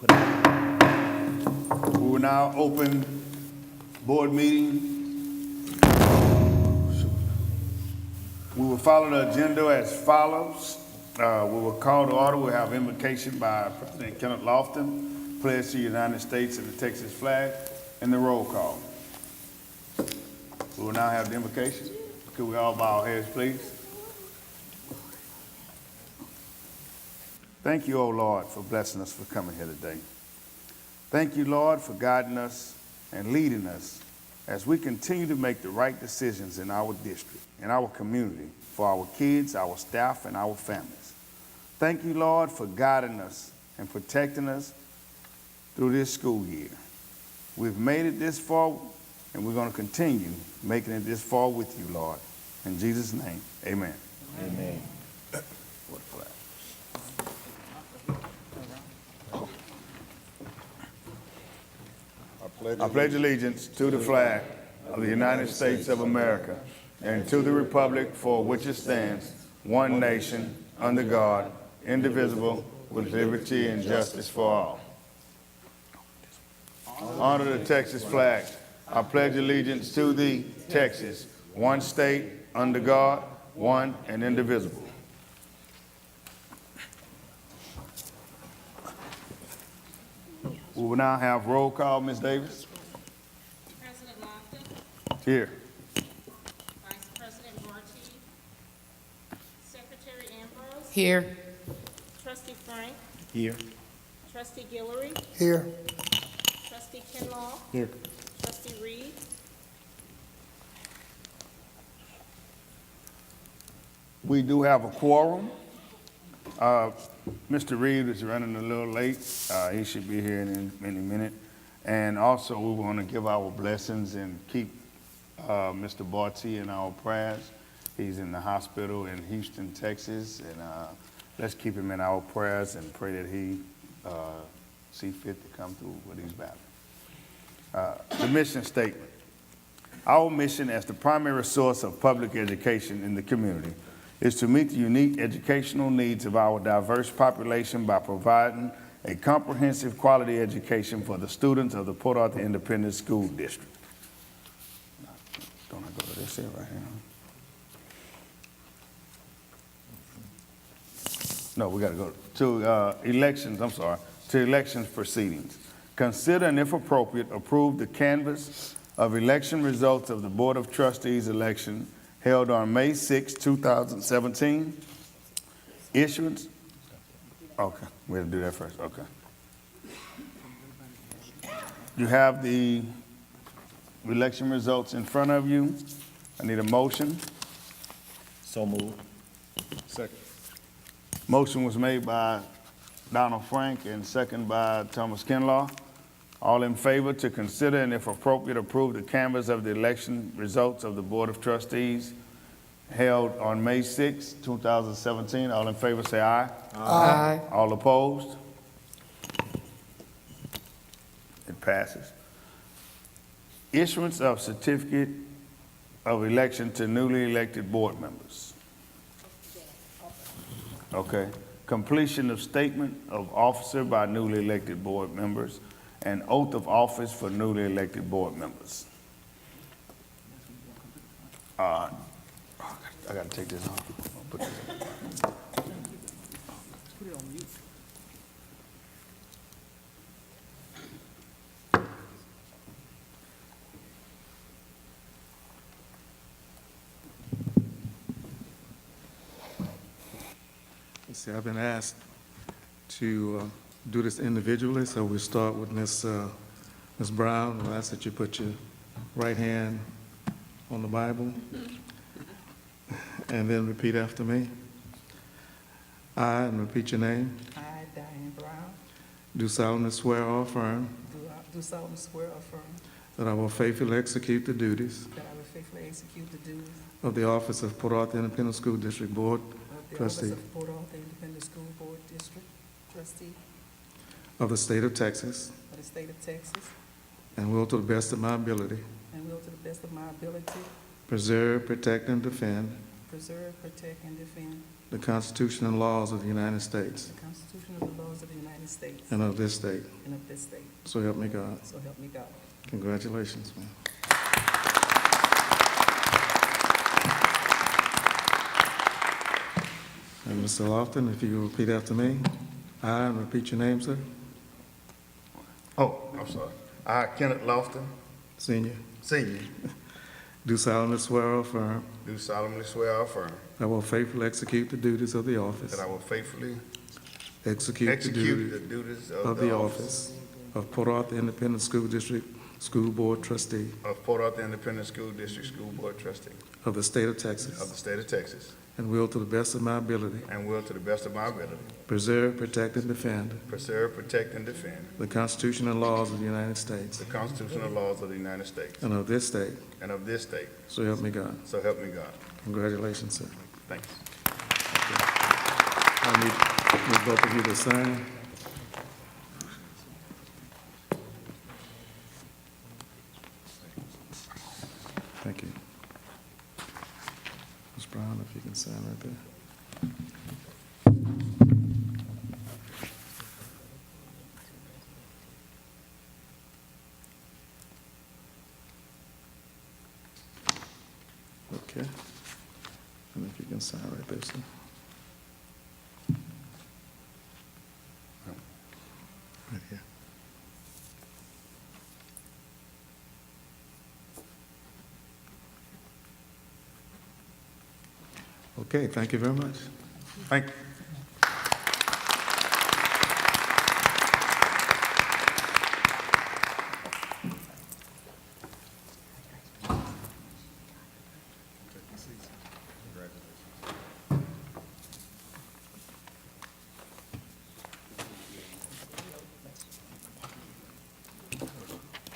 We will now open board meeting. We will follow the agenda as follows. We will call to order. We'll have invocation by President Kenneth Lofton, pledge to the United States and the Texas flag, and the roll call. We will now have the invocation. Could we all bow our heads, please? Thank you, O Lord, for blessing us for coming here today. Thank you, Lord, for guiding us and leading us as we continue to make the right decisions in our district, in our community, for our kids, our staff, and our families. Thank you, Lord, for guiding us and protecting us through this school year. We've made it this far, and we're going to continue making it this far with you, Lord. In Jesus' name, amen. Amen. What flag? I pledge allegiance to the flag of the United States of America and to the republic for which it stands, one nation, under God, indivisible, with liberty and justice for all. Honor the Texas flag. I pledge allegiance to thee, Texas, one state, under God, one and indivisible. We will now have roll call, Ms. Davis. President Lofton. Here. Vice President Barty. Secretary Ambrose. Here. Trustee Frank. Here. Trustee Guillory. Here. Trustee Kinlaw. Here. Trustee Reed. We do have a quorum. Mr. Reed is running a little late. He should be here in any minute. And also, we want to give our blessings and keep Mr. Barty in our prayers. He's in the hospital in Houston, Texas, and let's keep him in our prayers and pray that he see fit to come through what he's battling. The mission statement. Our mission as the primary source of public education in the community is to meet the unique educational needs of our diverse population by providing a comprehensive quality education for the students of the Port Arthur Independent School District. Don't I go to this here right here? No, we got to go to elections, I'm sorry, to elections proceedings. Consider and if appropriate, approve the canvass of election results of the Board of Trustees election held on May 6, 2017. Issuance. Okay, we have to do that first. Okay. You have the election results in front of you. I need a motion. So moved. Second. Motion was made by Donald Frank and second by Thomas Kinlaw. All in favor to consider and if appropriate approve the canvass of the election results of the Board of Trustees held on May 6, 2017. All in favor say aye. Aye. All opposed? It passes. Issuance of certificate of election to newly elected board members. Okay. Completion of statement of officer by newly elected board members and oath of office for newly elected board members. I got to take this off. I'll put this on. See, I've been asked to do this individually, so we'll start with Ms. Brown. We'll ask that you put your right hand on the Bible and then repeat after me. I, and repeat your name, I, Diane Brown, do solemnly swear or affirm do solemnly swear or affirm that I will faithfully execute the duties that I will faithfully execute the duties of the office of Port Arthur Independent School District Board of the Trustee office of Port Arthur Independent School Board District Trustee of the state of Texas, of the state of Texas, and will to the best of my ability and will to the best of my ability preserve, protect, and defend preserve, protect, and defend the Constitution and laws of the United States. the Constitution and the laws of the United United States and of this state. and of this state. So help me God. So help me God. Congratulations, man. And Mr. Lofton, if you will repeat after me. I, and repeat your name, sir. Oh, I'm sorry. I, Kenneth Lofton, Senior. Senior, Do solemnly swear or affirm do solemnly swear or affirm I will faithfully execute the duties of the office. that I will faithfully Execute the execute the duties duties of the office of Port Arthur Independent School District School Board Trustee of Port Arthur Independent School District School Board Trustee of the state of of the Texas, state of Texas, and will to the best of my ability and will to the best of my ability preserve, protect, and defend preserve, protect, and defend the Constitution and laws of the United States the Constitution and laws of the United States and of this state. and of this state. So help me God. So help me God. Congratulations, sir. Thanks. I need both of you to sign. Thank you. Ms. Brown, if you can sign right there. Okay. And if you can sign right there, sir. Right here. Okay, thank you very much. Thank you.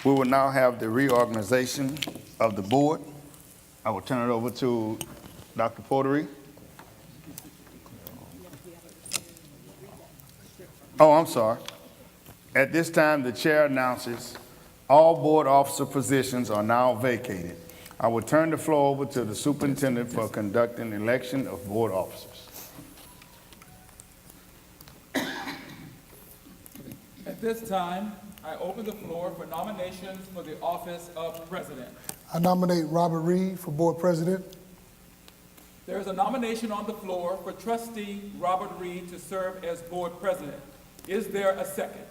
We will now have the reorganization of the board. I will turn it over to Dr. Portery. Oh, I'm sorry. At this time, the chair announces all board officer positions are now vacated. I will turn the floor over to the superintendent for conducting election of board officers. At this time, I open the floor for nominations for the office of president. I nominate Robert Reed for board president. There is a nomination on the floor for trustee Robert Reed to serve as board president. Is there a second?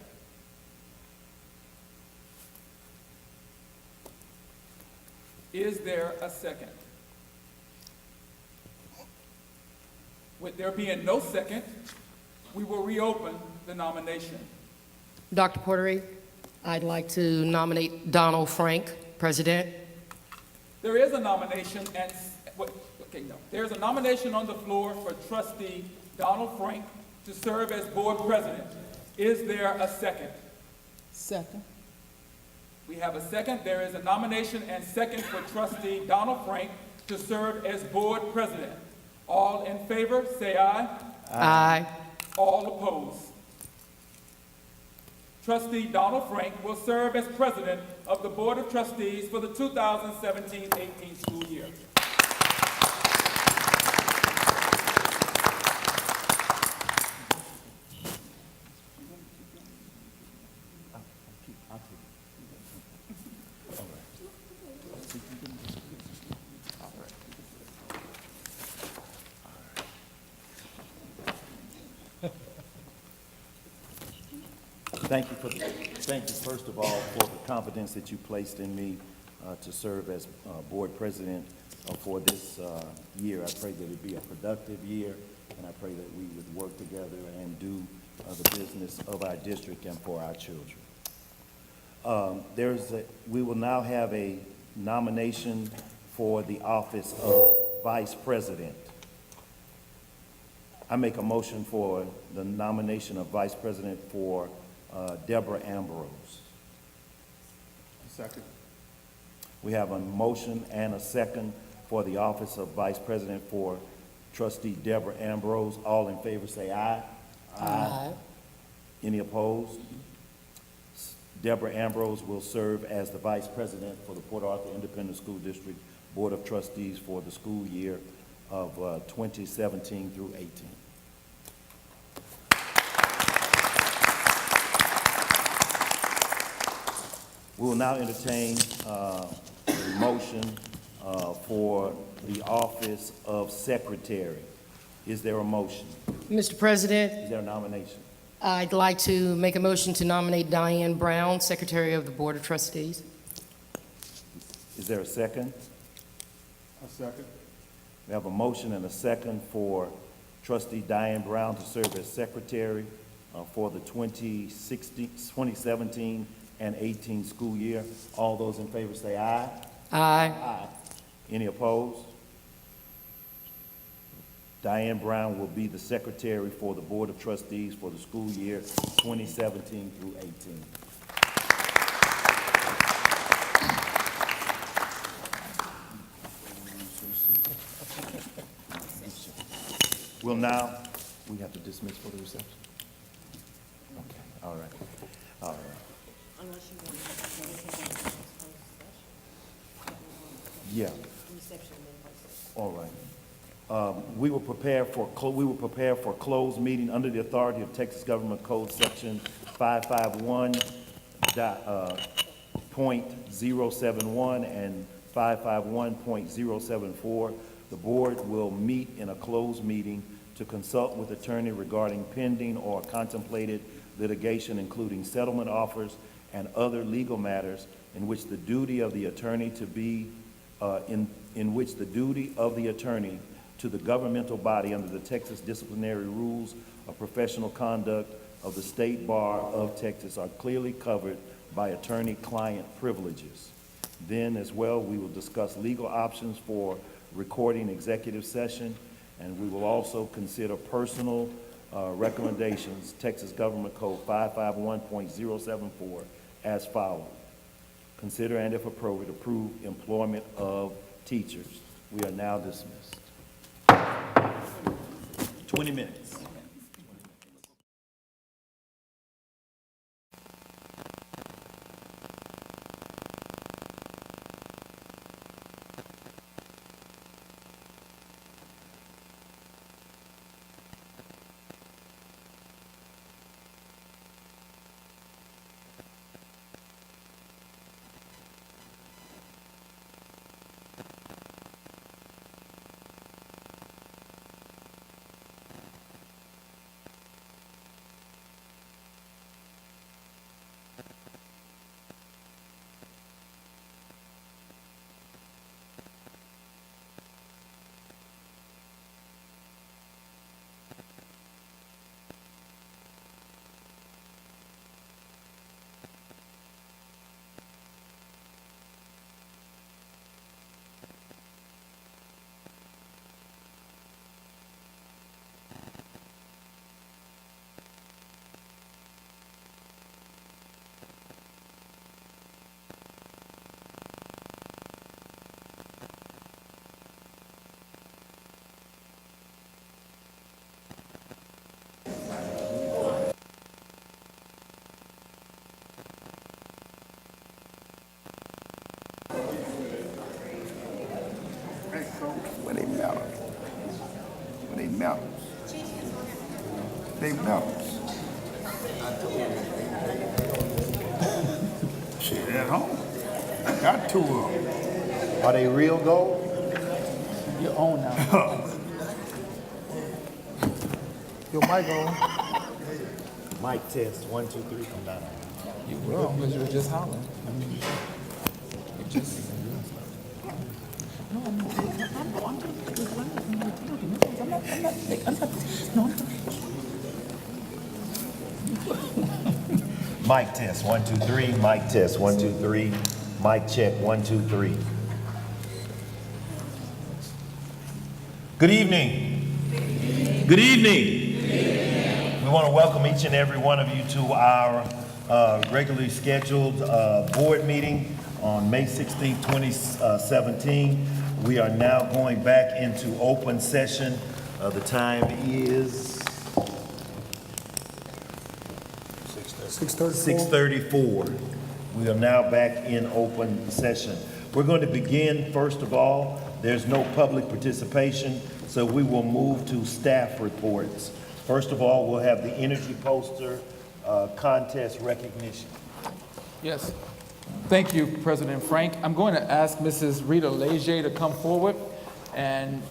Is there a second? With there being no second, we will reopen the nomination. Dr. Portery, I'd like to nominate Donald Frank, President. There is a nomination There is a nomination on the floor for trustee Donald Frank to serve as board president. Is there a second? Second. We have a second. There is a nomination and second for trustee Donald Frank to serve as board president. All in favor, say aye. Aye. All opposed. Trustee Donald Frank will serve as president of the Board of Trustees for the 2017-18 school year. Thank you, first of all, for the confidence that you placed in me to serve as board president for this year. I pray that it be a productive year, and I pray that we would work together and do the business of our district and for our children. We will now have a nomination for the office of vice president. I make a motion for the nomination of vice president for Deborah Ambrose. Second. We have a motion and a second for the office of vice president for trustee Deborah Ambrose. All in favor say aye. Aye. Any opposed? Deborah Ambrose will serve as the vice president for the Port Arthur Independent School District Board of Trustees for the school year of 2017 through 18. We will now entertain a motion for the office of secretary. Is there a motion? Mr. President, Is there a nomination? I'd like to make a motion to nominate Diane Brown, Secretary of the Board of Trustees. Is there a second? A second. We have a motion and a second for trustee Diane Brown to serve as secretary for the 2017 and 18 school year. All those in favor say aye. Aye. Aye. Any opposed? Diane Brown will be the secretary for the Board of Trustees for the school year 2017 through 18. We have to dismiss for the reception? Okay, all right, all right. Unless you want to postpone Yeah, reception and then postpone. all right. We will prepare for closed meeting under the authority of Texas Government Code Section 551.071 and 551.074. The board will meet in a closed meeting to consult with attorney regarding pending or contemplated litigation, including settlement offers and other legal matters in which the duty of the attorney to the governmental body under the Texas disciplinary rules of professional conduct of the State Bar of Texas are clearly covered by attorney-client privileges. Then as well, we will discuss legal options for recording executive session, and we will also consider personal recommendations, Texas Government Code 551.074, as follows. Consider and, if appropriate, approve employment of teachers. We are now dismissed. 20 minutes. Where they melt? Where they melt? They melt. Shit, at home. I got two of them. Are they real gold? You own now. Your mic on. Mic test, 1, 2, 3, come down. You will, because you were just hollering. You just. Mic test, 1, 2, 3, mic test, 1, 2, 3, mic check, 1, 2, 3. Good evening. Good evening. We want to welcome each and every one of you to our regularly scheduled board meeting on May 16, 2017. We are now going back into open session. The time is 6:34. We are now back in open session. We're going to begin, first of all, there's no public participation, so we will move to staff reports. First of all, we'll have the energy poster contest recognition. Yes. Thank you, President Frank. I'm going to ask Mrs. Rita Leger to come forward and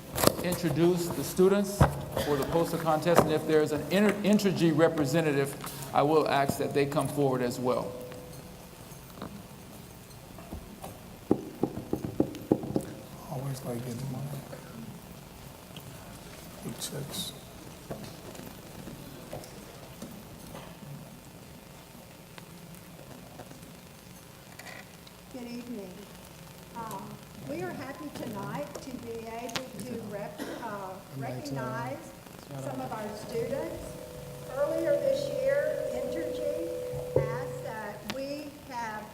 introduce the students for the poster contest. And if there's an Entergy representative, I will ask that they come forward as well. Always like getting money. Big checks. Good evening. We are happy tonight to be able to recognize some of our students. Earlier this year, Entergy asked that we have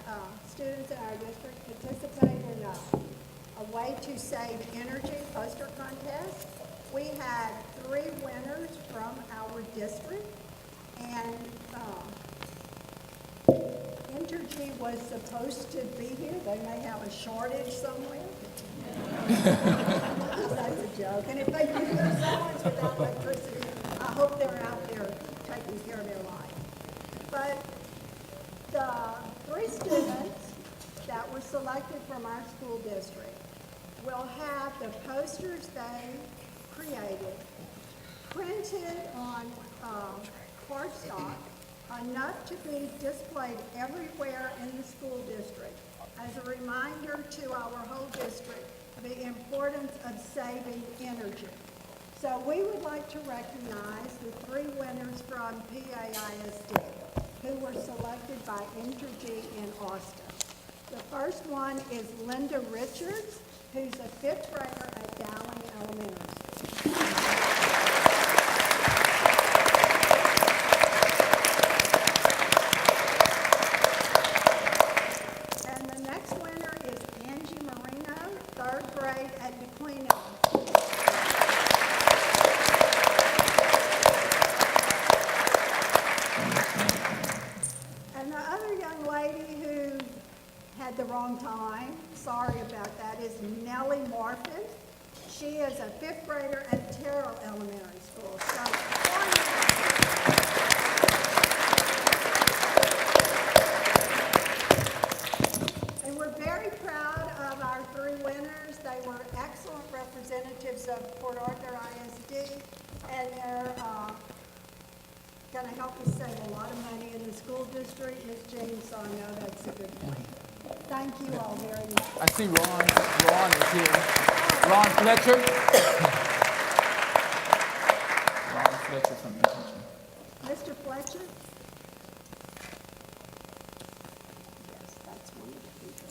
students in our district participate in a way to save energy poster contest. We had 3 winners from our district, and Entergy was supposed to be here. They may have a shortage somewhere. That's a joke. And if they do, there's someone's without electricity. I hope they're out there taking care of their life. But the 3 students that were selected from our school district will have the posters they created printed on cardstock, enough to be displayed everywhere in the school district as a reminder to our whole district the importance of saving energy. So we would like to recognize the 3 winners from PAISD who were selected by Entergy in Austin. The first one is Linda Richards, who's a 5th grader at Dowling Elementary School. Sorry about that, is Nellie Morphin. She is a 5th grader at Terrell Elementary School. So, and we're very proud of our 3 winners. They were excellent representatives of Port Arthur ISD, and they're going to help us save a lot of money in the school district. Ms. James, so I know that's a good point. Thank you all very much. I see Ron is here. Ron Fletcher. Ron Fletcher from Entergy. Mr. Fletcher? Yes, that's one of the people.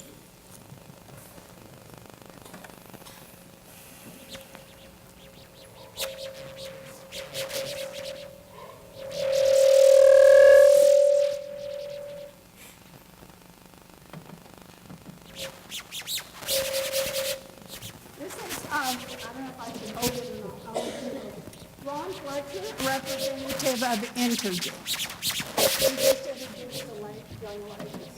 Representative of Entergy. We just introduced the young ladies.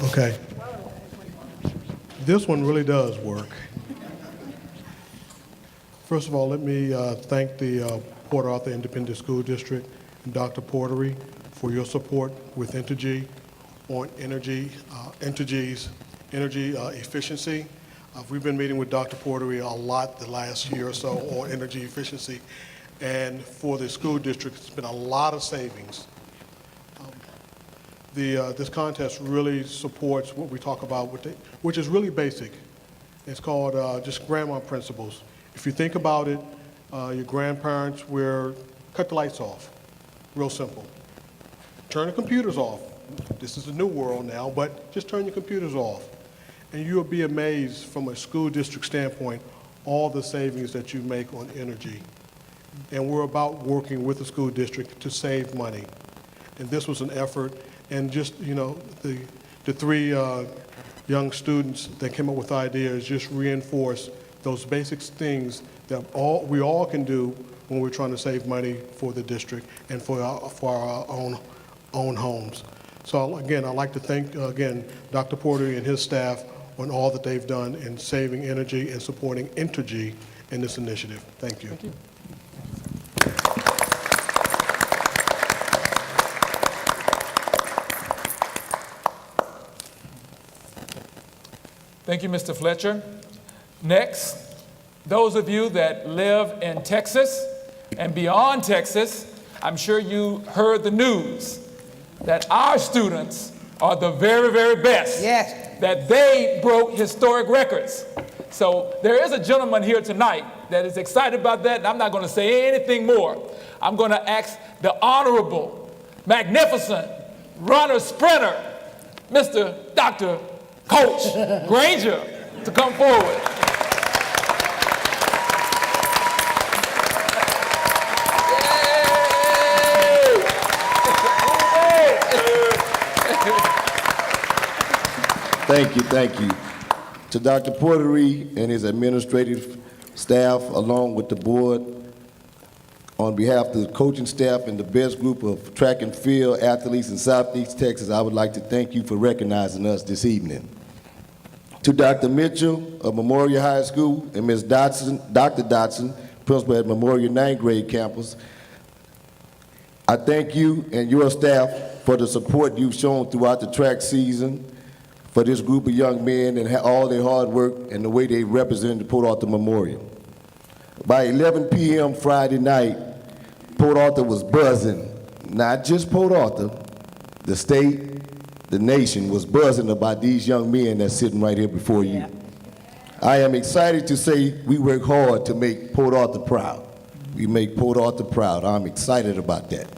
Okay. This one really does work. First of all, let me thank the Port Arthur Independent School District and Dr. Portery for your support with Entergy on Entergy's energy efficiency. We've been meeting with Dr. Portery a lot the last year or so on energy efficiency, and for the school district, it's been a lot of savings. This contest really supports what we talk about, which is really basic. It's called just grandma principles. If you think about it, your grandparents were cut the lights off, real simple. Turn the computers off. This is a new world now, but just turn your computers off. And you'll be amazed from a school district standpoint, all the savings that you make on energy. And we're about working with the school district to save money. And this was an effort, and just, you know, the 3 young students that came up with ideas just reinforce those basic things that we all can do when we're trying to save money for the district and for our own homes. So again, I'd like to thank, again, Dr. Porter and his staff on all that they've done in saving energy and supporting Entergy in this initiative. Thank you. Thank you. Thank you, Mr. Fletcher. Next, those of you that live in Texas and beyond Texas, I'm sure you heard the news that our students are the very, very best. Yes. That they broke historic records. So there is a gentleman here tonight that is excited about that, and I'm not going to say anything more. I'm going to ask the honorable, magnificent runner sprinter, Mr. Dr. Coach Granger, to come forward. Thank you. To Dr. Portery and his administrative staff, along with the board, on behalf of the coaching staff and the best group of track and field athletes in Southeast Texas, I would like to thank you for recognizing us this evening. To Dr. Mitchell of Memorial High School and Ms. Dotson, Dr. Dotson, principal at Memorial 9th grade campus, I thank you and your staff for the support you've shown throughout the track season for this group of young men and all their hard work and the way they represented the Port Arthur Memorial. By 11 p.m. Friday night, Port Arthur was buzzing. Not just Port Arthur, the state, the nation was buzzing about these young men that's sitting right here before you. I am excited to say we work hard to make Port Arthur proud. We make Port Arthur proud. I'm excited about that.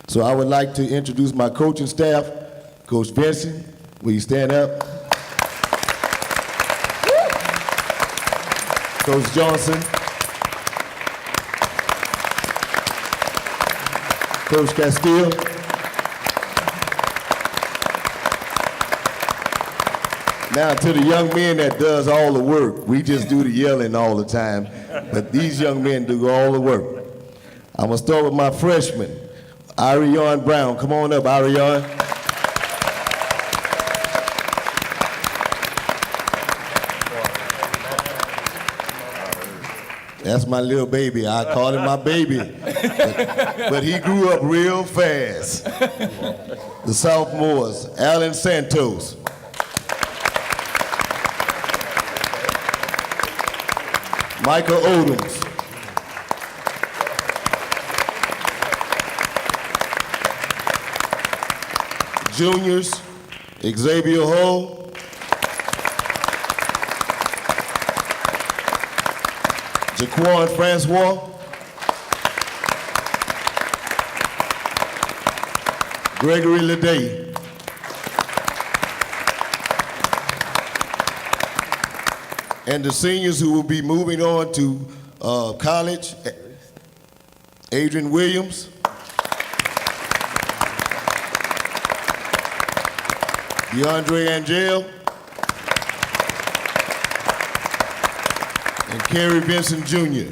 So I would like to introduce my coaching staff. Coach Vincent, will you stand up? Coach Johnson. Coach Castile. Now to the young men that does all the work. We just do the yelling all the time, but these young men do all the work. I'm gonna start with my freshman, Ariane Brown. Come on up, Ariane. That's my little baby. I call him my baby. But he grew up real fast. The sophomores, Alan Santos. Michael Odoms. Juniors, Xavier Hull. Jaquan Francois, Gregory Leday, and the seniors who will be moving on to college, Adrian Williams, DeAndre Angel, and Kerry Vincent Jr.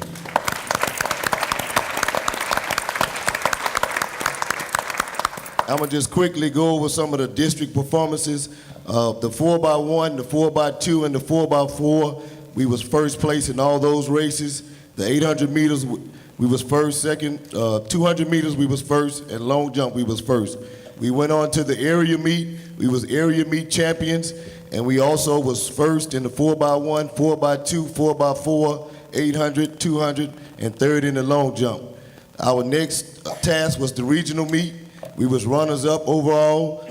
I'm gonna just quickly go over some of the district performances. The 4x1, the 4x2, and the 4x4, we was first place in all those races. The 800 meters, we was first, second. 200 meters, we was first, and long jump, we was first. We went on to the area meet. We was area meet champions, and we also was first in the 4x1, 4x2, 4x4, 800, 200, and third in the long jump. Our next task was the regional meet. We was runners up overall.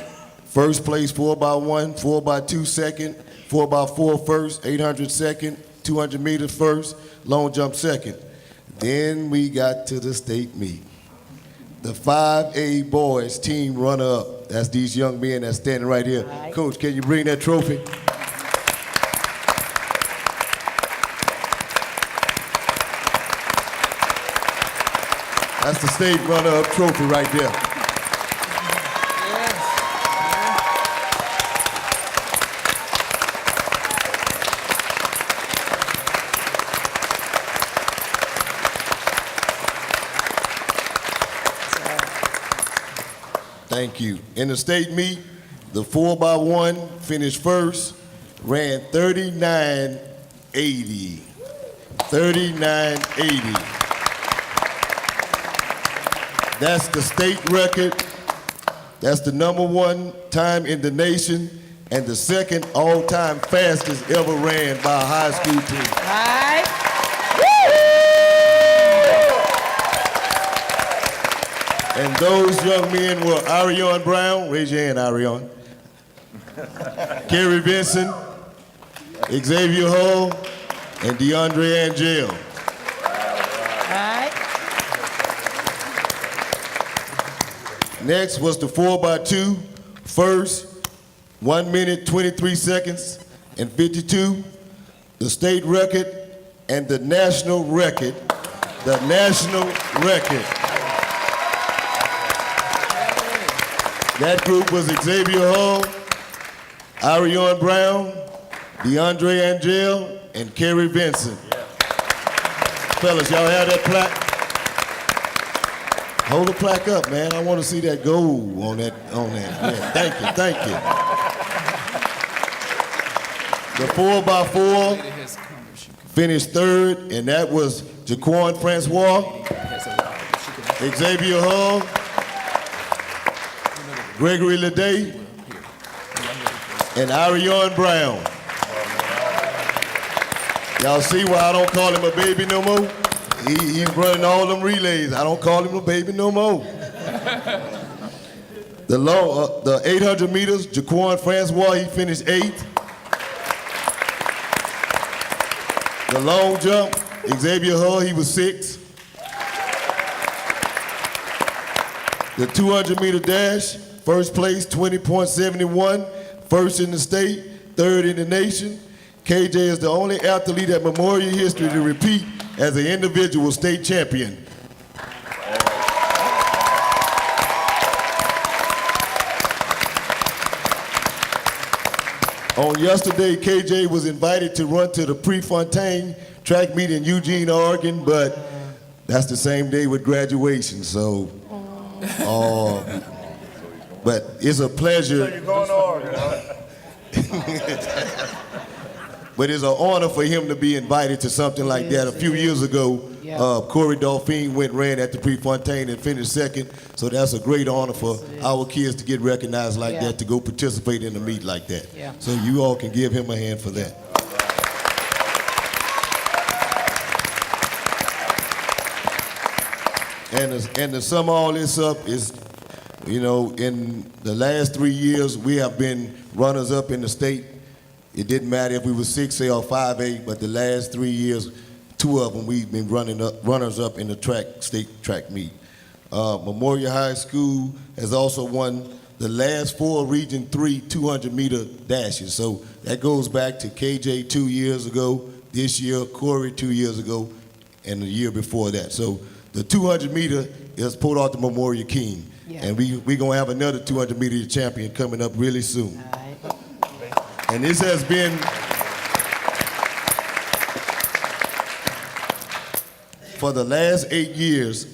First place 4x1, 4x2 second, 4x4 first, 800 second, 200 meters first, long jump second. Then we got to the state meet. The 5A boys team runner up. That's these young men that's standing right here. Right. Coach, can you bring that trophy? That's the state runner up trophy right there. Thank you. In the state meet, the 4x1 finished first, ran 39.80. 39.80. That's the state record. That's the #1 time in the nation, and the second all-time fastest ever ran by a high school team. All right. And those young men were Arion Brown, raise your hand, Arion. Kerry Benson, Xavier Hull, and DeAndre Angel. All right. Next was the 4x2, first, 1 minute, 23 seconds, and 52. The state record and the national record. The national record. That group was Xavier Hull, Arion Brown, DeAndre Angel, and Kerry Benson. Fellas, y'all have that plaque? Hold the plaque up, man. I want to see that gold on that. Yeah, thank you, thank you. The 4x4 finished third, and that was Jaquan Francois, Xavier Hull, Gregory Leday, and Arion Brown. Y'all see why I don't call him a baby no more? He's running all them relays. I don't call him a baby no more. The 800 meters, Jaquan Francois, he finished 8th. The long jump, Xavier Hull, he was 6th. The 200 meter dash, first place, 20.71, first in the state, third in the nation. KJ is the only athlete at Memorial history to repeat as an individual state champion. On yesterday, KJ was invited to run to the Prefontaine track meet in Eugene, Oregon, but that's the same day with graduation, so. But it's a pleasure. So you're going to Oregon, huh? But it's an honor for him to be invited to something like that. A few years ago, Corey Dolphine ran at the Prefontaine and finished 2nd. So that's a great honor for our kids to get recognized like that, to go participate in a meet like that. So you all can give him a hand for that. And to sum all this up is, you know, in the last 3 years, we have been runners-up in the state. It didn't matter if we were 6A or 5A, but the last 3 years, 2 of them, we've been runners-up in the state track meet. Memorial High School has also won the last 4 Region 3 200-meter dashes. So that goes back to KJ 2 years ago, this year, Corey 2 years ago, and the year before that. So the 200-meter is Port Arthur Memorial King. And we're going to have another 200-meter champion coming up really soon. And this has been, for the last 8 years,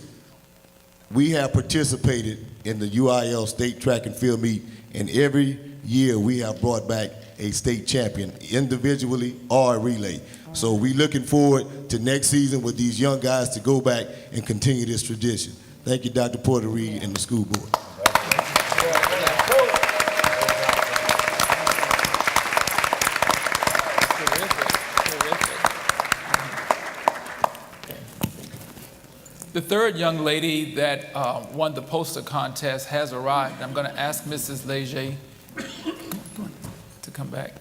we have participated in the UIL State Track and Field Meet, and every year we have brought back a state champion, individually or a relay. So we're looking forward to next season with these young guys to go back and continue this tradition. Thank you, Dr. Porter Reed and the school board. The third young lady that won the poster contest has arrived. I'm going to ask Mrs. Leger to come back.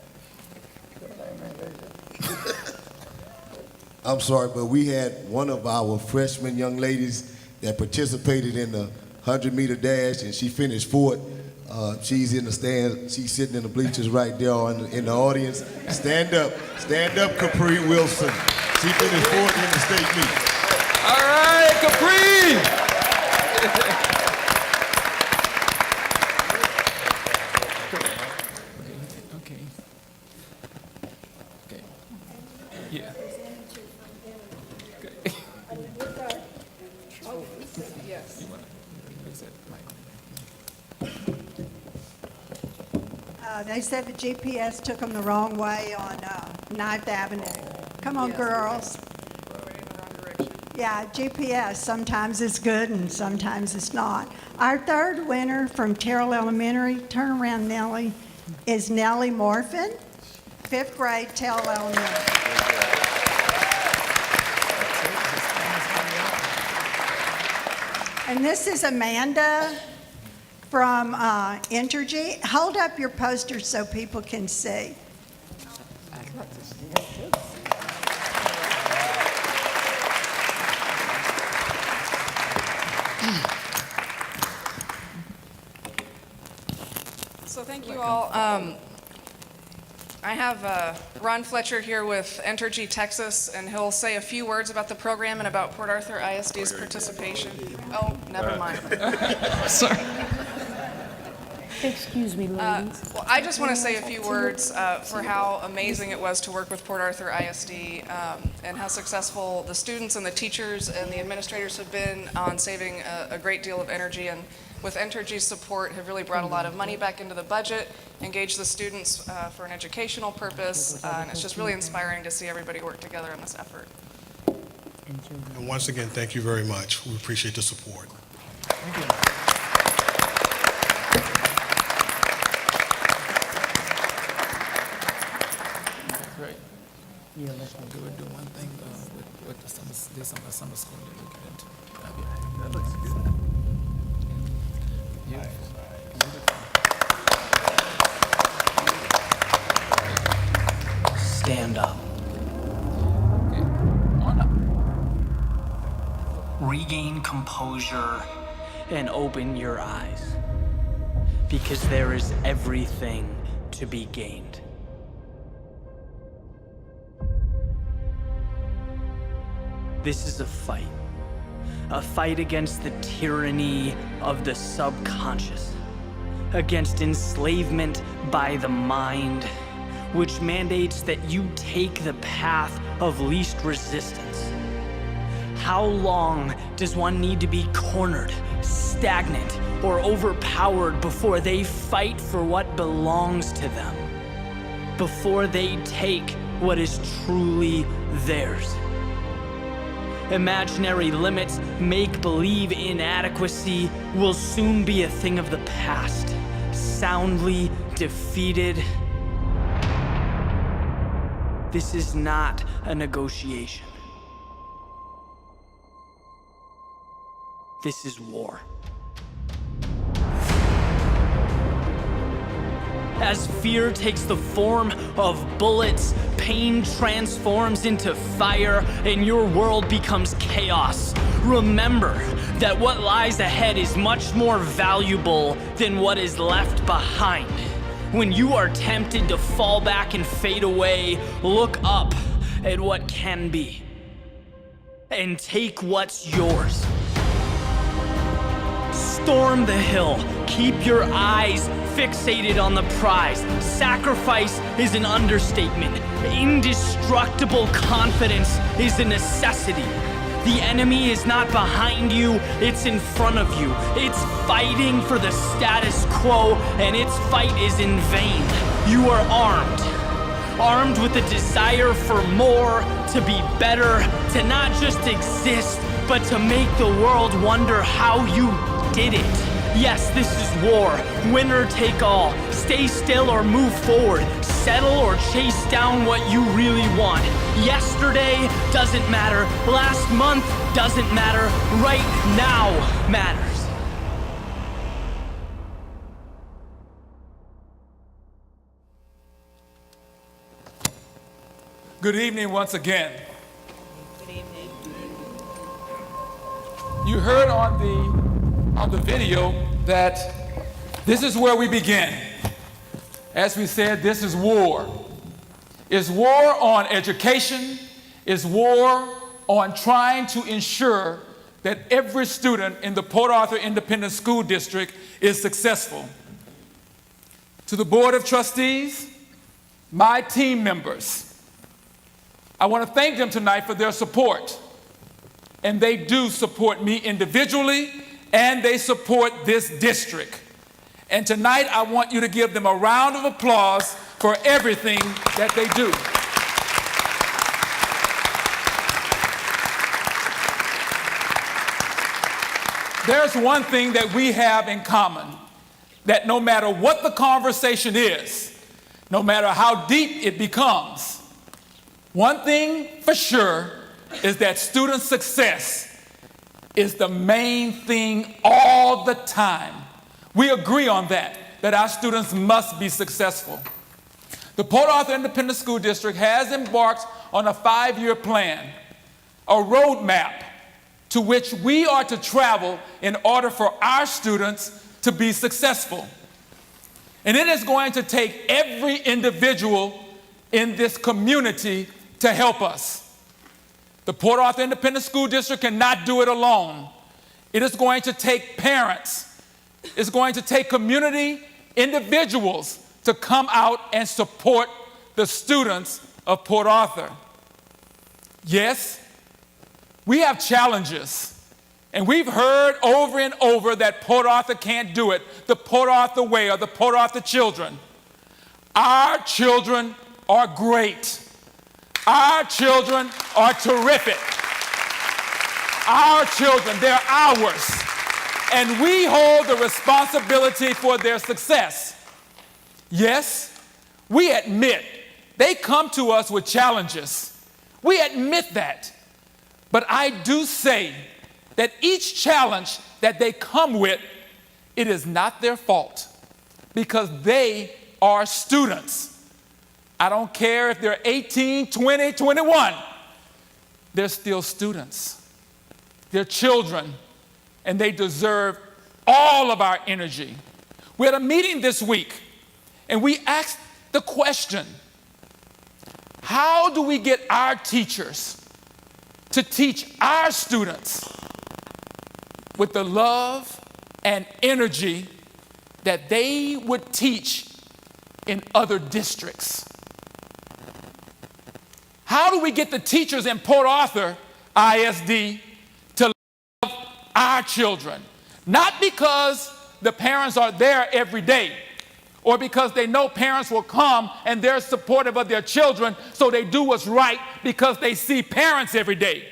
I'm sorry, but we had one of our freshman young ladies that participated in the 100-meter dash, and she finished 4th. She's in the stands. She's sitting in the bleachers right there in the audience. Stand up, Capri Wilson. She finished 4th in the state meet. All right, Capri! Okay. Yeah. Yes. They said the GPS took them the wrong way on 9th Avenue. Come on, girls. Yeah, GPS, sometimes it's good and sometimes it's not. Our third winner from Terrell Elementary, turn around, Nellie. is Nellie Morfin, 5th grade, Tell Elementary. And this is Amanda from Entergy. Hold up your posters so people can see. So thank you all. I have Ron Fletcher here with Entergy Texas, and he'll say a few words about the program and about Port Arthur ISD's participation. Oh, never mind. Sorry. Excuse me, ladies. Well, I just want to say a few words for how amazing it was to work with Port Arthur ISD and how successful the students and the teachers and the administrators have been on saving a great deal of energy, and with Entergy's support have really brought a lot of money back into the budget, engaged the students for an educational purpose, and it's just really inspiring to see everybody work together in this effort. And once again, thank you very much. We appreciate the support. Thank you. Great. Yeah, let's do one thing with the summer school that we get into. That looks good. Yeah. Stand up. Okay. On up. Regain composure and open your eyes, because there is everything to be gained. This is a fight against the tyranny of the subconscious, against enslavement by the mind, which mandates that you take the path of least resistance. How long does one need to be cornered, stagnant, or overpowered before they fight for what belongs to them? Before they take what is truly theirs? Imaginary limits, make-believe inadequacy will soon be a thing of the past, soundly defeated. This is not a negotiation. This is war. As fear takes the form of bullets, pain transforms into fire, and your world becomes chaos. Remember that what lies ahead is much more valuable than what is left behind. When you are tempted to fall back and fade away, look up at what can be and take what's yours. Storm the hill. Keep your eyes fixated on the prize. Sacrifice is an understatement. Indestructible confidence is a necessity. The enemy is not behind you, it's in front of you. It's fighting for the status quo, and its fight is in vain. You are armed with the desire for more, to be better, to not just exist, but to make the world wonder how you did it. Yes, this is war. Winner take all. Stay still or move forward. Settle or chase down what you really want. Yesterday doesn't matter. Last month doesn't matter. Right now matters. Good evening once again. Good evening. You heard on the video that this is where we begin. As we said, this is war. It's war on education. It's war on trying to ensure that every student in the Port Arthur Independent School District is successful. To the Board of Trustees, my team members, I want to thank them tonight for their support. And they do support me individually, and they support this district. And tonight, I want you to give them a round of applause for everything that they do. There's one thing that we have in common. that no matter what the conversation is, no matter how deep it becomes, one thing for sure is that student success is the main thing all the time. We agree on that our students must be successful. The Port Arthur Independent School District has embarked on a 5-year plan, a roadmap to which we are to travel in order for our students to be successful. And it is going to take every individual in this community to help us. The Port Arthur Independent School District cannot do it alone. It is going to take parents. It's going to take community individuals to come out and support the students of Port Arthur. Yes, we have challenges. And we've heard over and over that Port Arthur can't do it, the Port Arthur way or the Port Arthur children. Our children are great. Our children are terrific. Our children, they're ours. And we hold the responsibility for their success. Yes, we admit they come to us with challenges. We admit that. But I do say that each challenge that they come with, it is not their fault because they are students. I don't care if they're 18, 20, 21. They're still students. They're children, and they deserve all of our energy. We had a meeting this week, and we asked the question, how do we get our teachers to teach our students with the love and energy that they would teach in other districts? How do we get the teachers in Port Arthur ISD to love our children? Not because the parents are there every day or because they know parents will come and they're supportive of their children, so they do what's right because they see parents every day.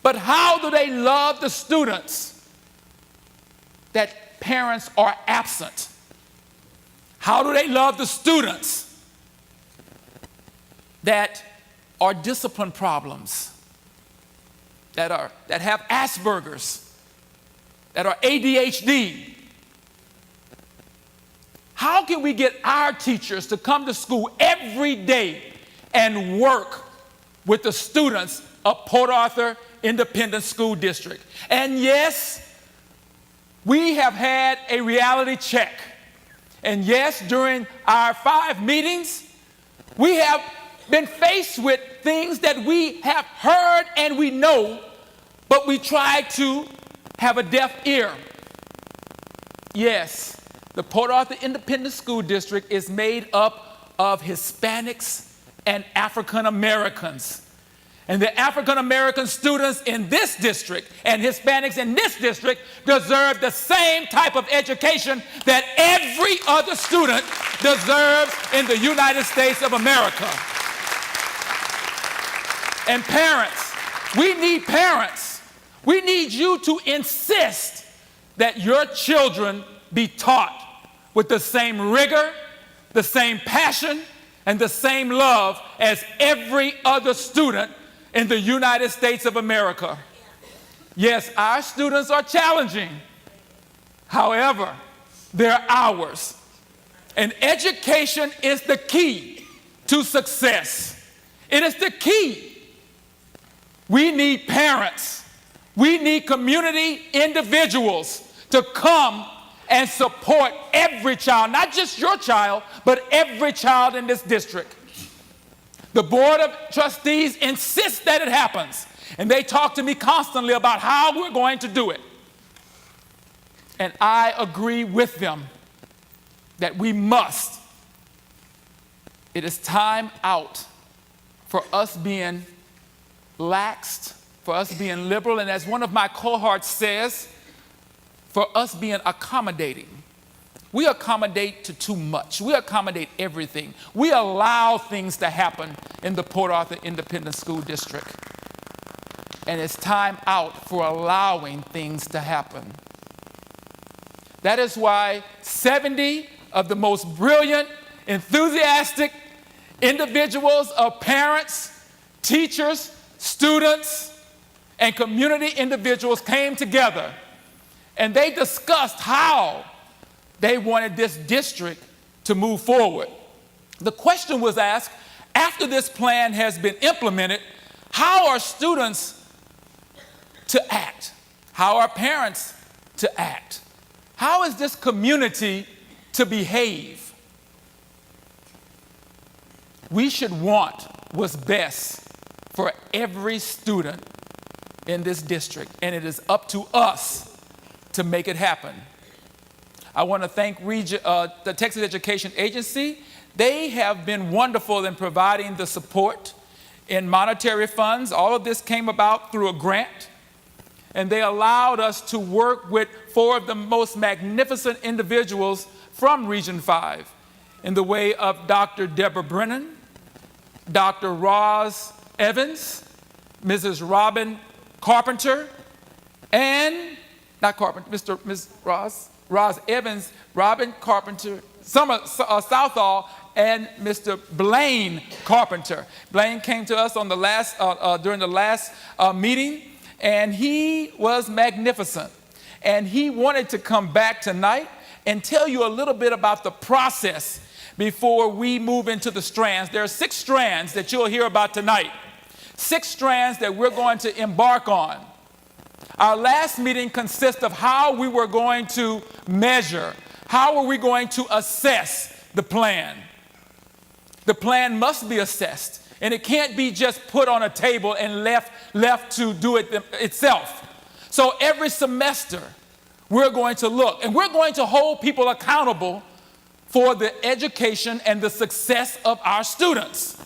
But how do they love the students that parents are absent? How do they love the students that are discipline problems, that have Asperger's, that are ADHD? How can we get our teachers to come to school every day and work with the students of Port Arthur Independent School District? And yes, we have had a reality check. And yes, during our 5 meetings, we have been faced with things that we have heard and we know, but we try to have a deaf ear. Yes, the Port Arthur Independent School District is made up of Hispanics and African Americans. And the African American students in this district and Hispanics in this district deserve the same type of education that every other student deserves in the United States of America. And parents, we need parents. We need you to insist that your children be taught with the same rigor, the same passion, and the same love as every other student in the United States of America. Yes, our students are challenging. However, they're ours. And education is the key to success. It is the key. We need parents. We need community individuals to come and support every child, not just your child, but every child in this district. The Board of Trustees insists that it happens, and they talk to me constantly about how we're going to do it. And I agree with them that we must. It is time out for us being laxed, for us being liberal, and as one of my cohorts says, for us being accommodating. We accommodate to too much. We accommodate everything. We allow things to happen in the Port Arthur Independent School District. And it's time out for allowing things to happen. That is why 70 of the most brilliant, enthusiastic individuals of parents, teachers, students, and community individuals came together, and they discussed how they wanted this district to move forward. The question was asked, after this plan has been implemented, how are students to act? How are parents to act? How is this community to behave? We should want what's best for every student in this district, and it is up to us to make it happen. I want to thank the Texas Education Agency. They have been wonderful in providing the support in monetary funds. All of this came about through a grant, and they allowed us to work with 4 of the most magnificent individuals from Region 5 in the way of Dr. Deborah Brennan, Dr. Roz Evans, Mrs. Robin Carpenter, and, not Carpenter, Ms. Roz Evans, Robin Carpenter, Southall, and Mr. Blaine Carpenter. Blaine came to us on the last, during the last meeting, and he was magnificent. And he wanted to come back tonight and tell you a little bit about the process before we move into the strands. There are 6 strands that you'll hear about tonight. 6 strands that we're going to embark on. Our last meeting consists of how we were going to measure, how are we going to assess the plan. The plan must be assessed, and it can't be just put on a table and left to do it itself. So every semester, we're going to look, and we're going to hold people accountable for the education and the success of our students.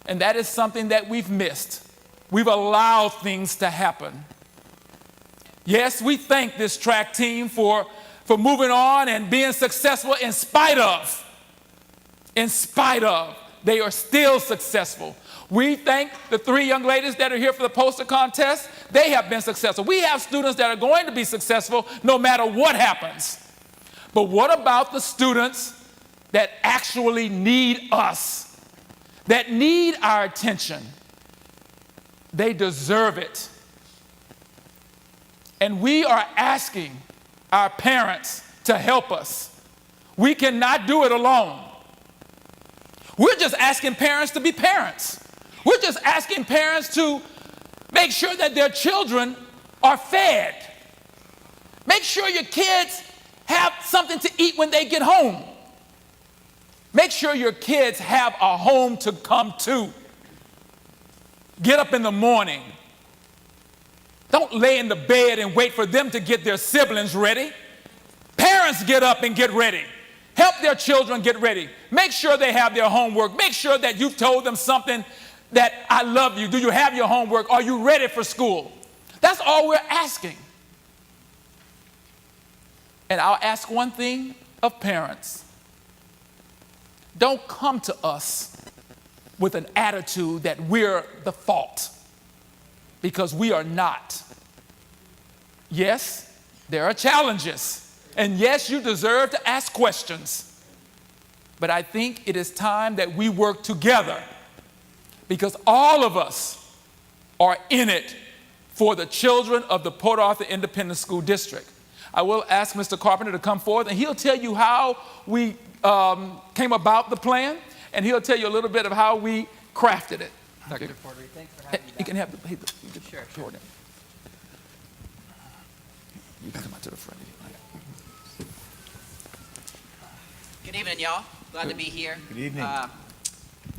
And that is something that we've missed. We've allowed things to happen. Yes, we thank this track team for moving on and being successful in spite of. They are still successful. We thank the 3 young ladies that are here for the poster contest. They have been successful. We have students that are going to be successful no matter what happens. But what about the students that actually need us, that need our attention? They deserve it. And we are asking our parents to help us. We cannot do it alone. We're just asking parents to be parents. We're just asking parents to make sure that their children are fed. Make sure your kids have something to eat when they get home. Make sure your kids have a home to come to. Get up in the morning. Don't lay in the bed and wait for them to get their siblings ready. Parents, get up and get ready. Help their children get ready. Make sure they have their homework. Make sure that you've told them something that I love you. Do you have your homework? Are you ready for school? That's all we're asking. And I'll ask one thing of parents. Don't come to us with an attitude that we're the fault, because we are not. Yes, there are challenges. And yes, you deserve to ask questions. But I think it is time that we work together, because all of us are in it for the children of the Port Arthur Independent School District. I will ask Mr. Carpenter to come forward, and he'll tell you how we came about the plan, and he'll tell you a little bit of how we crafted it. Dr. Portery, thanks for having me back. You can have the Sure. You can come out to the front. Good evening, y'all. Glad to be here. Good evening.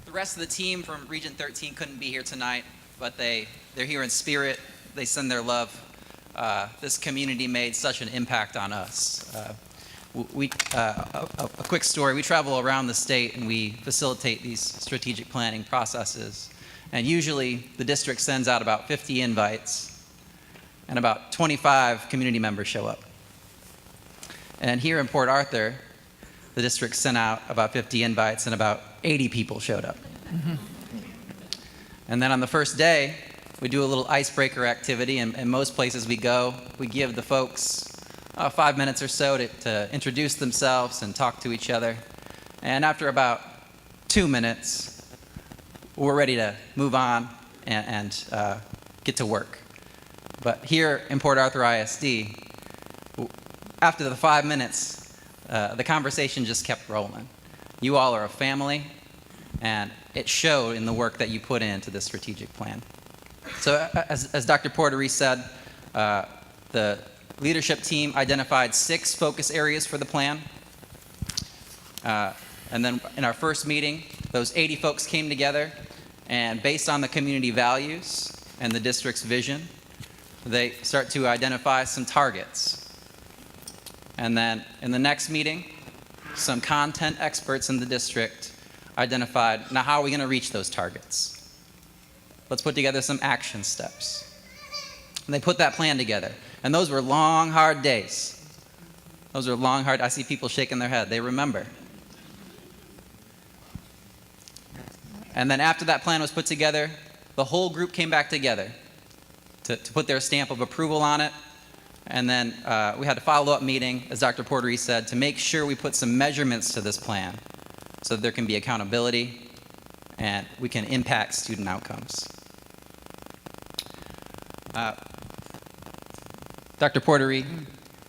The rest of the team from Region 13 couldn't be here tonight, but they're here in spirit. They send their love. This community made such an impact on us. A quick story. We travel around the state and we facilitate these strategic planning processes. And usually the district sends out about 50 invites and about 25 community members show up. And here in Port Arthur, the district sent out about 50 invites and about 80 people showed up. Mm-hmm. And then on the first day, we do a little icebreaker activity, and most places we go, we give the folks 5 minutes or so to introduce themselves and talk to each other. And after about 2 minutes, we're ready to move on and get to work. But here in Port Arthur ISD, after the 5 minutes, the conversation just kept rolling. You all are a family, and it showed in the work that you put into this strategic plan. So as Dr. Portery said, the leadership team identified 6 focus areas for the plan. And then in our first meeting, those 80 folks came together, and based on the community values and the district's vision, they start to identify some targets. And then in the next meeting, some content experts in the district identified, now how are we going to reach those targets? Let's put together some action steps. And they put that plan together. And those were long, hard days. Those were long, hard, I see people shaking their head. They remember. And then after that plan was put together, the whole group came back together to put their stamp of approval on it. And then we had a follow-up meeting, as Dr. Portery said, to make sure we put some measurements to this plan so that there can be accountability and we can impact student outcomes. Dr. Portery,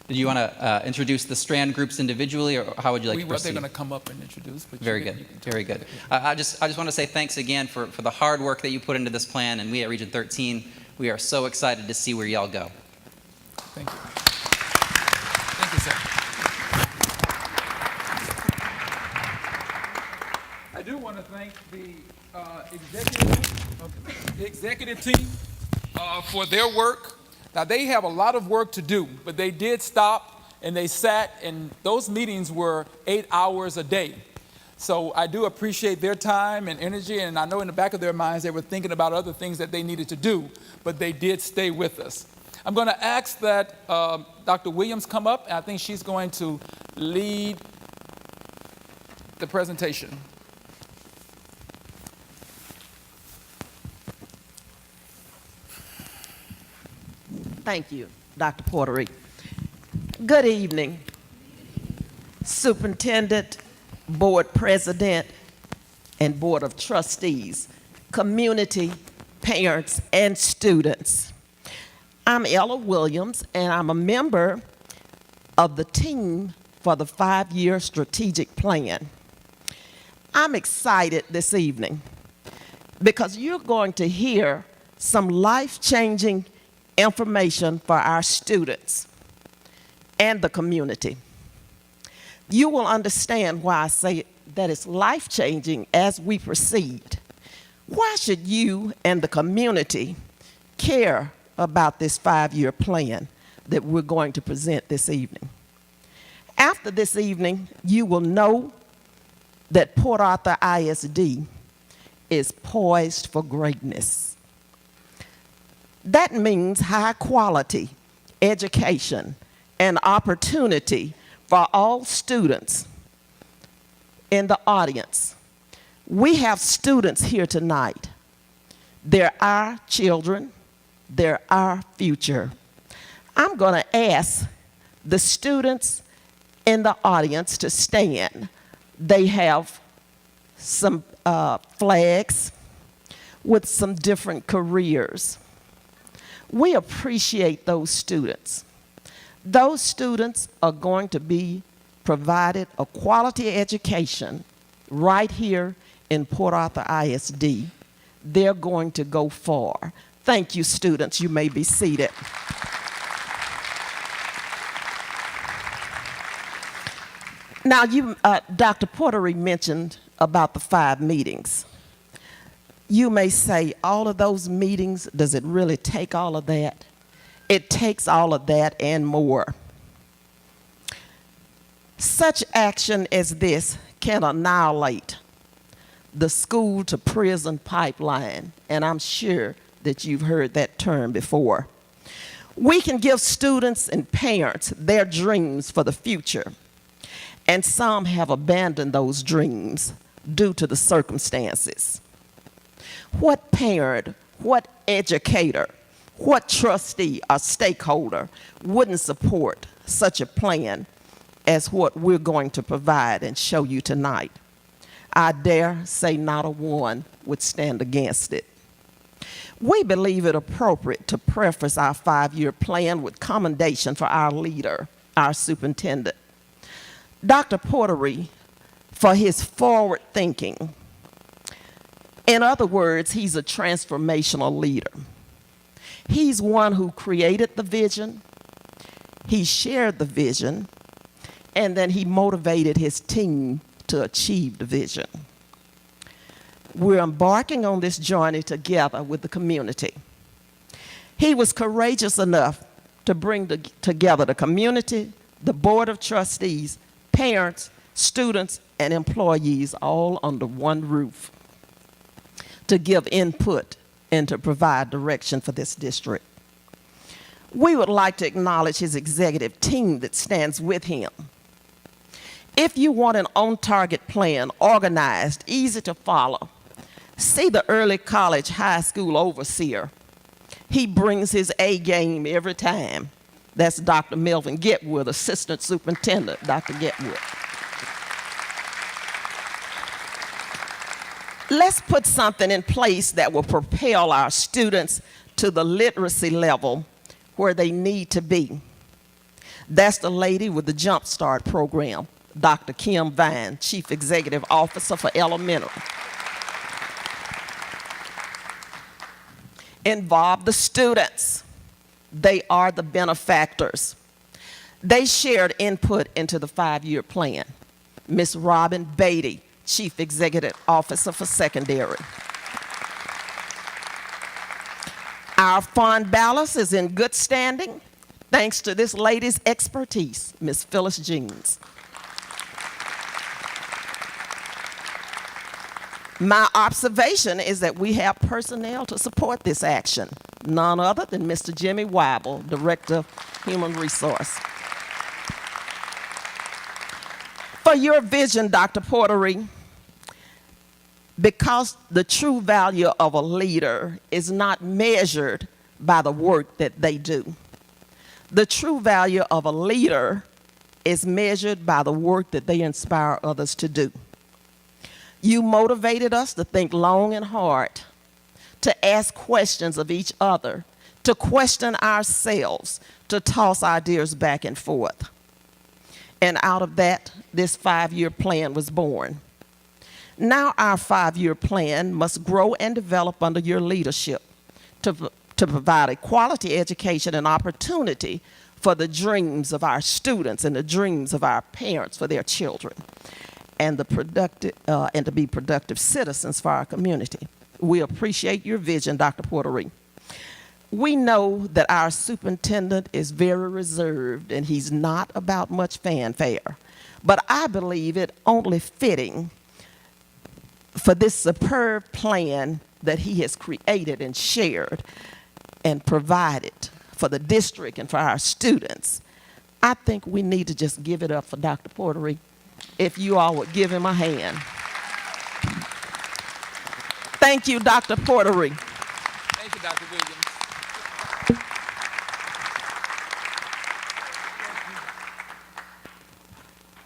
do you want to introduce the Strand groups individually, or how would you like to proceed? They're going to come up and introduce. But Very good, very good. I just want to say thanks again for the hard work that you put into this plan, and we at Region 13, we are so excited to see where y'all go. Thank you. Thank you, sir. I do want to thank the executive team for their work. Now, they have a lot of work to do, but they did stop and they sat, and those meetings were 8 hours a day. So I do appreciate their time and energy, and I know in the back of their minds they were thinking about other things that they needed to do, but they did stay with us. I'm going to ask that Dr. Williams come up, and I think she's going to lead the presentation. Thank you, Dr. Portery. Good evening, Superintendent, Board President, and Board of Trustees, community, parents, and students. I'm Ella Williams, and I'm a member of the team for the 5-year strategic plan. I'm excited this evening because you're going to hear some life-changing information for our students and the community. You will understand why I say that it's life-changing as we proceed. Why should you and the community care about this 5-year plan that we're going to present this evening? After this evening, you will know that Port Arthur ISD is poised for greatness. That means high quality education and opportunity for all students in the audience. We have students here tonight. They're our children. They're our future. I'm going to ask the students in the audience to stand. They have some flags with some different careers. We appreciate those students. Those students are going to be provided a quality education right here in Port Arthur ISD. They're going to go far. Thank you, students. You may be seated. Now, Dr. Portery mentioned about the 5 meetings. You may say, all of those meetings, does it really take all of that? It takes all of that and more. Such action as this can annihilate the school to prison pipeline, and I'm sure that you've heard that term before. We can give students and parents their dreams for the future, and some have abandoned those dreams due to the circumstances. What parent, what educator, what trustee or stakeholder wouldn't support such a plan as what we're going to provide and show you tonight. I dare say not a one would stand against it. We believe it appropriate to preface our 5-year plan with commendation for our leader, our superintendent, Dr. Portery, for his forward thinking. In other words, he's a transformational leader. He's one who created the vision, he shared the vision, and then he motivated his team to achieve the vision. We're embarking on this journey together with the community. He was courageous enough to bring together the community, the board of trustees, parents, students, and employees all under one roof to give input and to provide direction for this district. We would like to acknowledge his executive team that stands with him. If you want an on-target plan, organized, easy to follow, see the early college high school overseer. He brings his A game every time. That's Dr. Melvin Getwood, Assistant Superintendent, Dr. Getwood. Let's put something in place that will propel our students to the literacy level where they need to be. That's the lady with the Jump Start program, Dr. Kim Vine, Chief Executive Officer for Elementary. Involve the students. They are the benefactors. They shared input into the 5-year plan. Ms. Robin Beatty, Chief Executive Officer for Secondary. Our fund balance is in good standing thanks to this lady's expertise, Ms. Phyllis Jeans. My observation is that we have personnel to support this action, none other than Mr. Jimmy Weibel, Director of Human Resource. For your vision, Dr. Portery, because the true value of a leader is not measured by the work that they do. The true value of a leader is measured by the work that they inspire others to do. You motivated us to think long and hard, to ask questions of each other, to question ourselves, to toss ideas back and forth. And out of that, this 5-year plan was born. Now our 5-year plan must grow and develop under your leadership to provide a quality education and opportunity for the dreams of our students and the dreams of our parents for their children, and to be productive citizens for our community. We appreciate your vision, Dr. Portery. We know that our superintendent is very reserved and he's not about much fanfare, but I believe it only fitting for this superb plan that he has created and shared and provided for the district and for our students. I think we need to just give it up for Dr. Portery. If you all would give him a hand. Thank you, Dr. Portery. Thank you, Dr. Williams.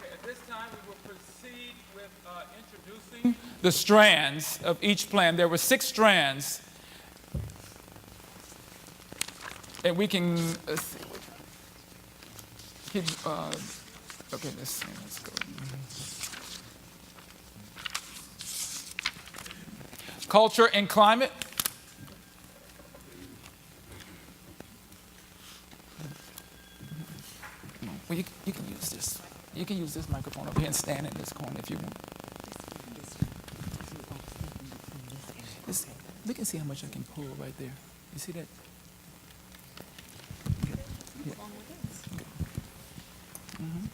Okay, at this time, we will proceed with introducing the strands of each plan. There were 6 strands. And we can keep, okay, let's go. Culture and climate. Well, you can use this. You can use this microphone up here and stand in this corner if you want. Look and see how much I can pull right there. You see that? Yeah. Okay. Mm-hmm.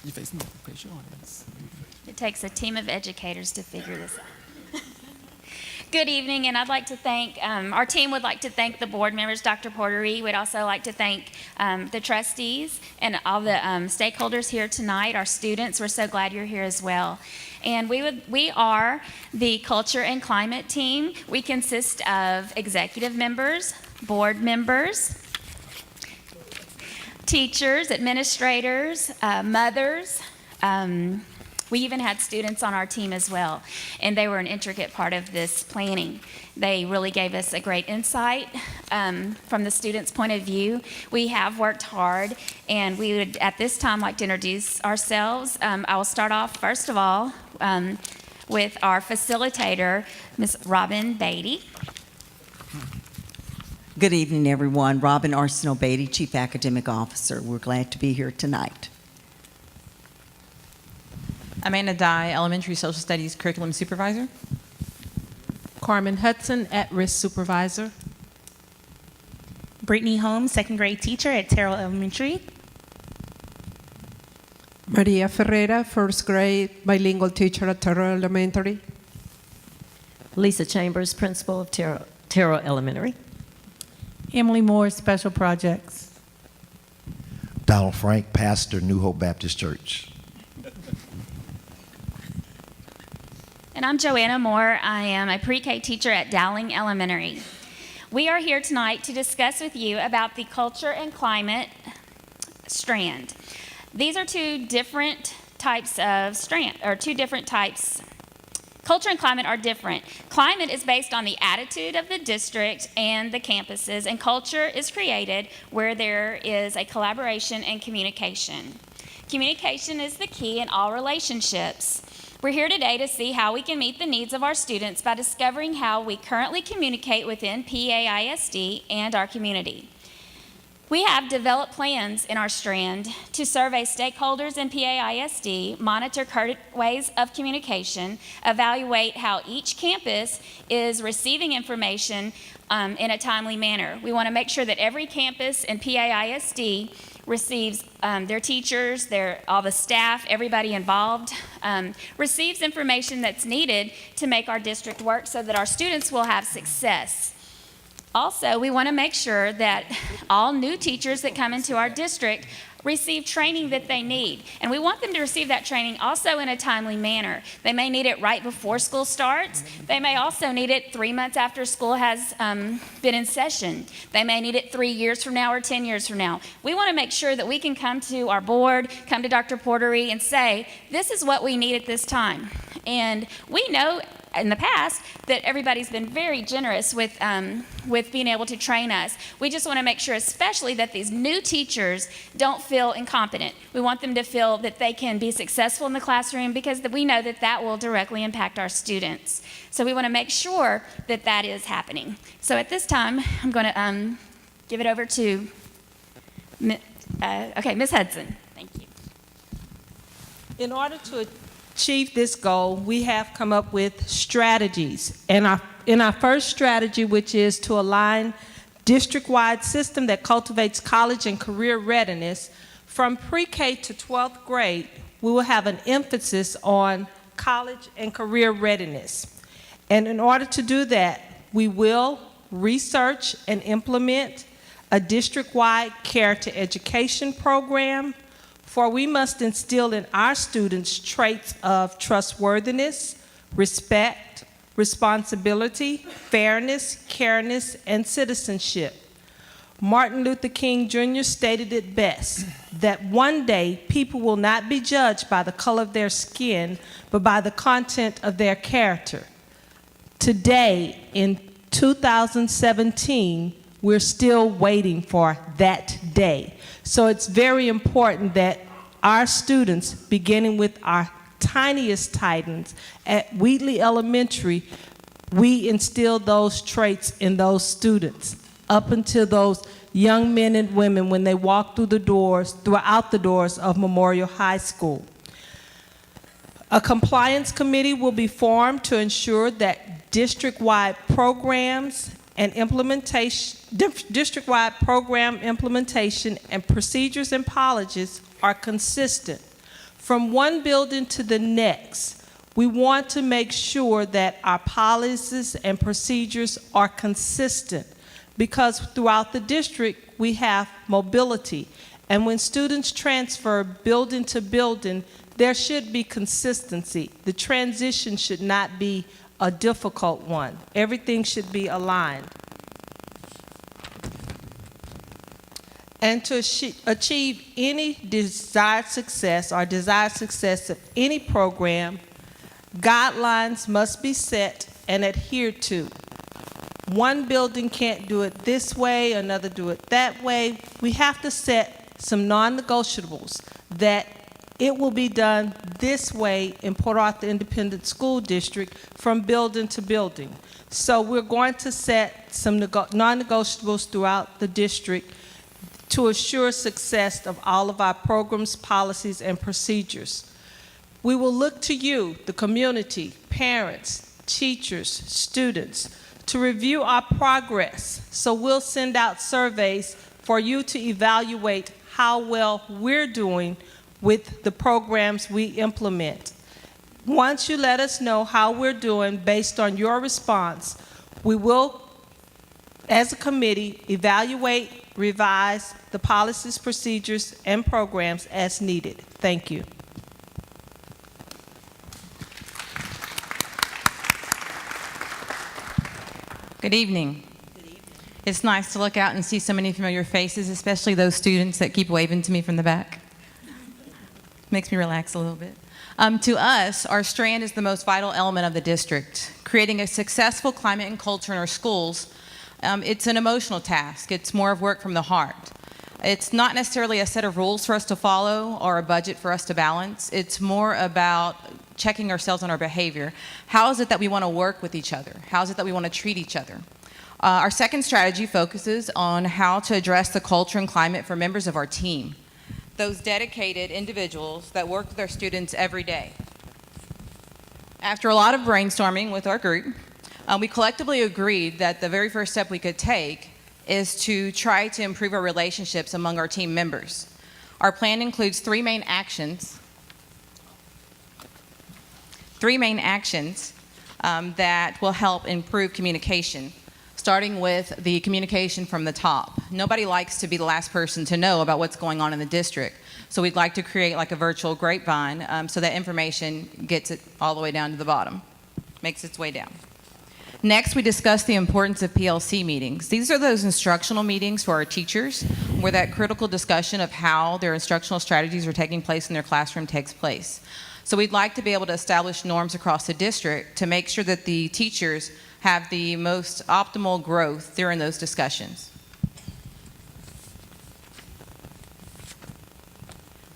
You facing me? Okay, sure. It takes a team of educators to figure this out. Good evening, and I'd like to thank, our team would like to thank the board members, Dr. Portery. We'd also like to thank the trustees and all the stakeholders here tonight, our students. We're so glad you're here as well. And we are the Culture and Climate team. We consist of executive members, board members, teachers, administrators, mothers. We even had students on our team as well, and they were an intricate part of this planning. They really gave us a great insight from the students' point of view. We have worked hard, and we would, at this time, like to introduce ourselves. I will start off, first of all, with our facilitator, Ms. Robin Beatty. Good evening, everyone. Robin Arsenault Beatty, Chief Academic Officer. We're glad to be here tonight. Amanda Dye, Elementary Social Studies Curriculum Supervisor. Carmen Hudson, At-Risk Supervisor. Brittany Holmes, Second Grade Teacher at Terrell Elementary. Maria Ferreira, First Grade Bilingual Teacher at Terrell Elementary. Lisa Chambers, Principal of Terrell Elementary. Emily Moore, Special Projects. Donald Frank, Pastor, New Hope Baptist Church. And I'm Joanna Moore. I am a pre-K teacher at Dowling Elementary. We are here tonight to discuss with you about the Culture and Climate Strand. These are two different types of strand, or two different types. Culture and climate are different. Climate is based on the attitude of the district and the campuses, and culture is created where there is a collaboration and communication. Communication is the key in all relationships. We're here today to see how we can meet the needs of our students by discovering how we currently communicate within PAISD and our community. We have developed plans in our Strand to survey stakeholders in PAISD, monitor current ways of communication, evaluate how each campus is receiving information in a timely manner. We want to make sure that every campus in PAISD receives their teachers, all the staff, everybody involved, receives information that's needed to make our district work so that our students will have success. Also, we want to make sure that all new teachers that come into our district receive training that they need. And we want them to receive that training also in a timely manner. They may need it right before school starts. They may also need it 3 months after school has been in session. They may need it 3 years from now or 10 years from now. We want to make sure that we can come to our board, come to Dr. Portery and say, this is what we need at this time. And we know in the past that everybody's been very generous with being able to train us. We just want to make sure especially that these new teachers don't feel incompetent. We want them to feel that they can be successful in the classroom because we know that that will directly impact our students. So we want to make sure that that is happening. So at this time, I'm going to give it over to Ms. Hudson. Thank you. In order to achieve this goal, we have come up with strategies. And in our first strategy, which is to align district-wide system that cultivates college and career readiness, from pre-K to 12th grade, we will have an emphasis on college and career readiness. And in order to do that, we will research and implement a district-wide character education program, for we must instill in our students traits of trustworthiness, respect, responsibility, fairness, careness, and citizenship. Martin Luther King Jr. stated it best, that one day people will not be judged by the color of their skin, but by the content of their character. Today, in 2017, we're still waiting for that day. So it's very important that our students, beginning with our tiniest titans at Wheatley Elementary, we instill those traits in those students up until those young men and women when they walk through the doors, throughout the doors of Memorial High School. A compliance committee will be formed to ensure that district-wide programs and implementation, district-wide program implementation and procedures and policies are consistent. From one building to the next, We want to make sure that our policies and procedures are consistent because throughout the district we have mobility. And when students transfer building to building, there should be consistency. The transition should not be a difficult one. Everything should be aligned. And to achieve any desired success of any program, guidelines must be set and adhered to. One building can't do it this way, another do it that way. We have to set some non-negotiables that it will be done this way in Port Arthur Independent School District from building to building. So we're going to set some non-negotiables throughout the district to assure success of all of our programs, policies, and procedures. We will look to you, the community, parents, teachers, students, to review our progress. So we'll send out surveys for you to evaluate how well we're doing with the programs we implement. Once you let us know how we're doing based on your response, we will, as a committee, evaluate, revise the policies, procedures, and programs as needed. Thank you. Good evening. It's nice to look out and see so many familiar faces, especially those students that keep waving to me from the back. Makes me relax a little bit. To us, our Strand is the most vital element of the district. Creating a successful climate and culture in our schools, it's an emotional task. It's more of work from the heart. It's not necessarily a set of rules for us to follow or a budget for us to balance. It's more about checking ourselves on our behavior. How is it that we want to work with each other? How is it that we want to treat each other? Our second strategy focuses on how to address the culture and climate for members of our team, those dedicated individuals that work with our students every day. After a lot of brainstorming with our group, we collectively agreed that the very first step we could take is to try to improve our relationships among our team members. Our plan includes three main actions that will help improve communication, starting with the communication from the top. Nobody likes to be the last person to know about what's going on in the district. So we'd like to create like a virtual grapevine so that information gets it all the way down to the bottom, makes its way down. Next, we discuss the importance of PLC meetings. These are those instructional meetings for our teachers where that critical discussion of how their instructional strategies are taking place in their classroom takes place. So we'd like to be able to establish norms across the district to make sure that the teachers have the most optimal growth during those discussions.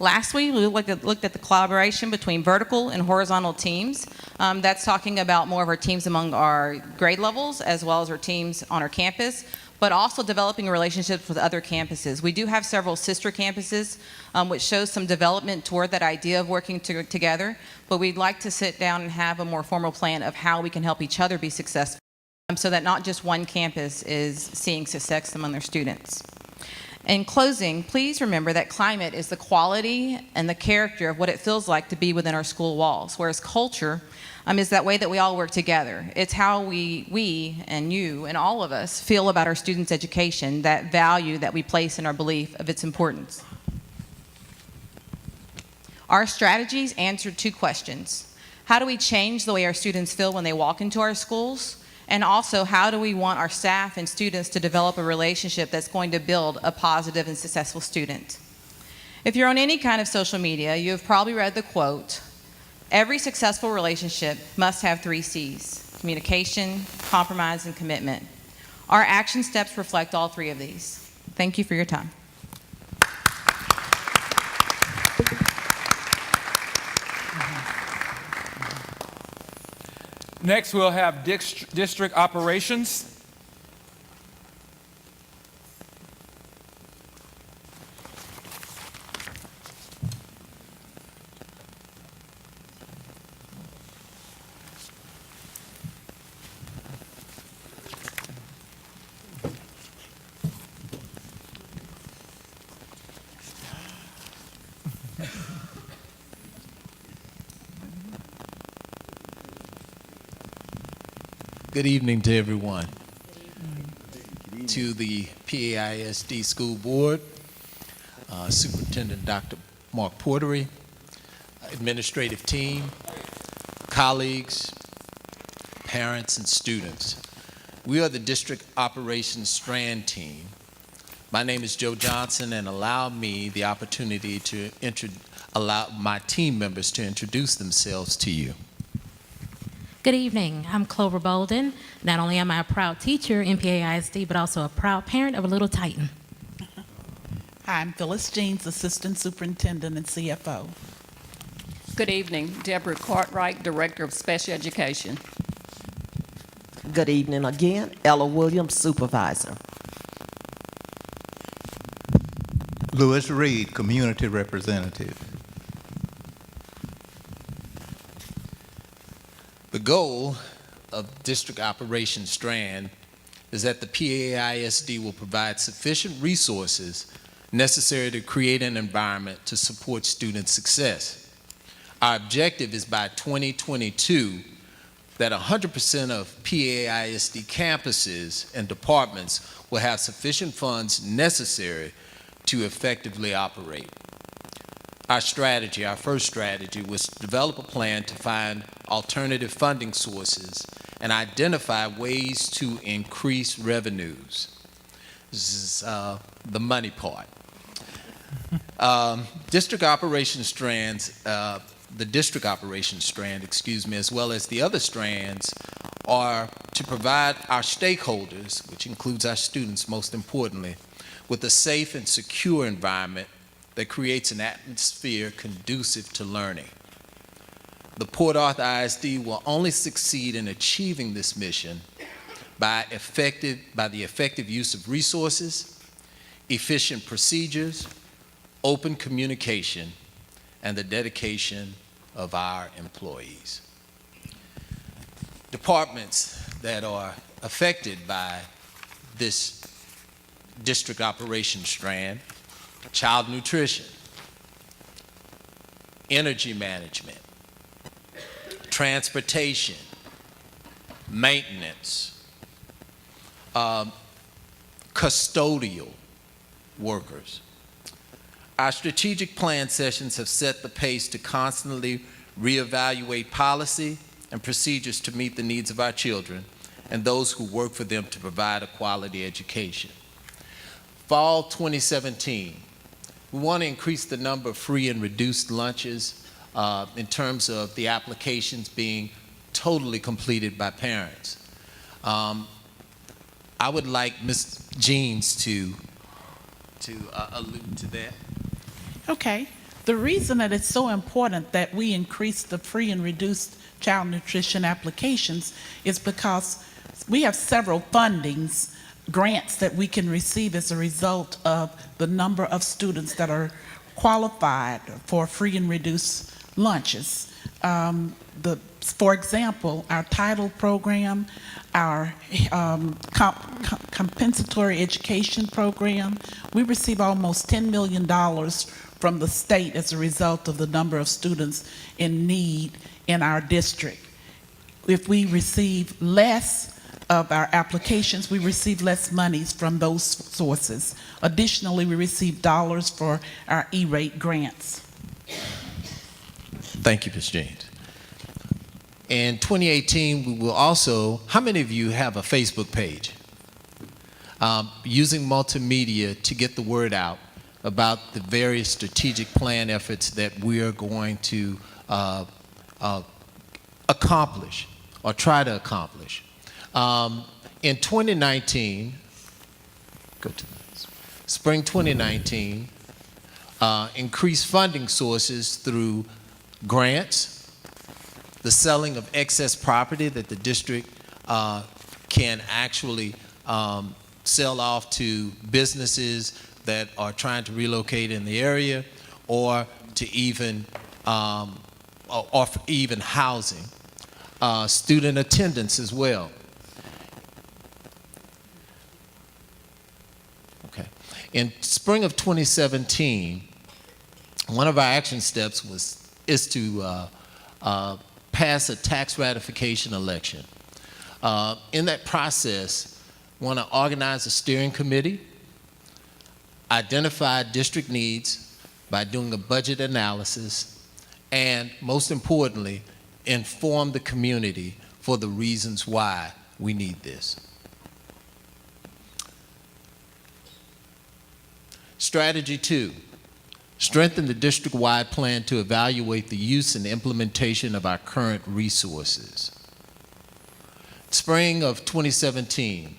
Lastly, we looked at the collaboration between vertical and horizontal teams. That's talking about more of our teams among our grade levels as well as our teams on our campus, but also developing relationships with other campuses. We do have several sister campuses, which shows some development toward that idea of working together, but we'd like to sit down and have a more formal plan of how we can help each other be successful so that not just one campus is seeing success among their students. In closing, please remember that climate is the quality and the character of what it feels like to be within our school walls, whereas culture is that way that we all work together. It's how we and you and all of us feel about our students' education, that value that we place in our belief of its importance. Our strategies answered two questions. How do we change the way our students feel when they walk into our schools? And also, how do we want our staff and students to develop a relationship that's going to build a positive and successful student? If you're on any kind of social media, you have probably read the quote, "Every successful relationship must have 3 C's, communication, compromise, and commitment." Our action steps reflect all 3 of these. Thank you for your time. Next, we'll have district operations. Good evening to everyone. To the PAISD School Board, Superintendent Dr. Mark Portery, administrative team, colleagues, parents, and students. We are the District Operations Strand team. My name is Joe Johnson, and allow me the opportunity to allow my team members to introduce themselves to you. Good evening. I'm Clover Bolden. Not only am I a proud teacher in PAISD, but also a proud parent of a little Titan. Hi, I'm Phyllis Jeans, Assistant Superintendent and CFO. Good evening. Deborah Cartwright, Director of Special Education. Good evening again. Ella Williams, Supervisor. Louis Reed, Community Representative. The goal of District Operations Strand is that the PAISD will provide sufficient resources necessary to create an environment to support student success. Our objective is by 2022 that 100% of PAISD campuses and departments will have sufficient funds necessary to effectively operate. Our first strategy, was to develop a plan to find alternative funding sources and identify ways to increase revenues. This is the money part. District Operations Strands, the District Operations Strand, as well as the other strands, are to provide our stakeholders, which includes our students most importantly, with a safe and secure environment that creates an atmosphere conducive to learning. The Port Arthur ISD will only succeed in achieving this mission by the effective use of resources, efficient procedures, open communication, and the dedication of our employees. Departments that are affected by this District Operations Strand: child nutrition, energy management, transportation, maintenance, custodial workers. Our strategic plan sessions have set the pace to constantly reevaluate policy and procedures to meet the needs of our children and those who work for them to provide a quality education. Fall 2017, we want to increase the number of free and reduced lunches in terms of the applications being totally completed by parents. I would like Ms. Jeans to allude to that. Okay. The reason that it's so important that we increase the free and reduced child nutrition applications is because we have several grants that we can receive as a result of the number of students that are qualified for free and reduced lunches. For example, our title program, our compensatory education program, we receive almost $10 million from the state as a result of the number of students in need in our district. If we receive less of our applications, we receive less monies from those sources. Additionally, we receive dollars for our E-rate grants. Thank you, Ms. James. In 2018, we will also, how many of you have a Facebook page? Using multimedia to get the word out about the various strategic plan efforts that we are going to accomplish or try to accomplish. In 2019, spring 2019, increased funding sources through grants, the selling of excess property that the district can actually sell off to businesses that are trying to relocate in the area, or to even housing, student attendance as well. Okay. In spring of 2017, one of our action steps is to pass a tax ratification election. In that process, want to organize a steering committee, identify district needs by doing a budget analysis, and most importantly, inform the community for the reasons why we need this. Strategy 2, strengthen the district-wide plan to evaluate the use and implementation of our current resources. Spring of 2017,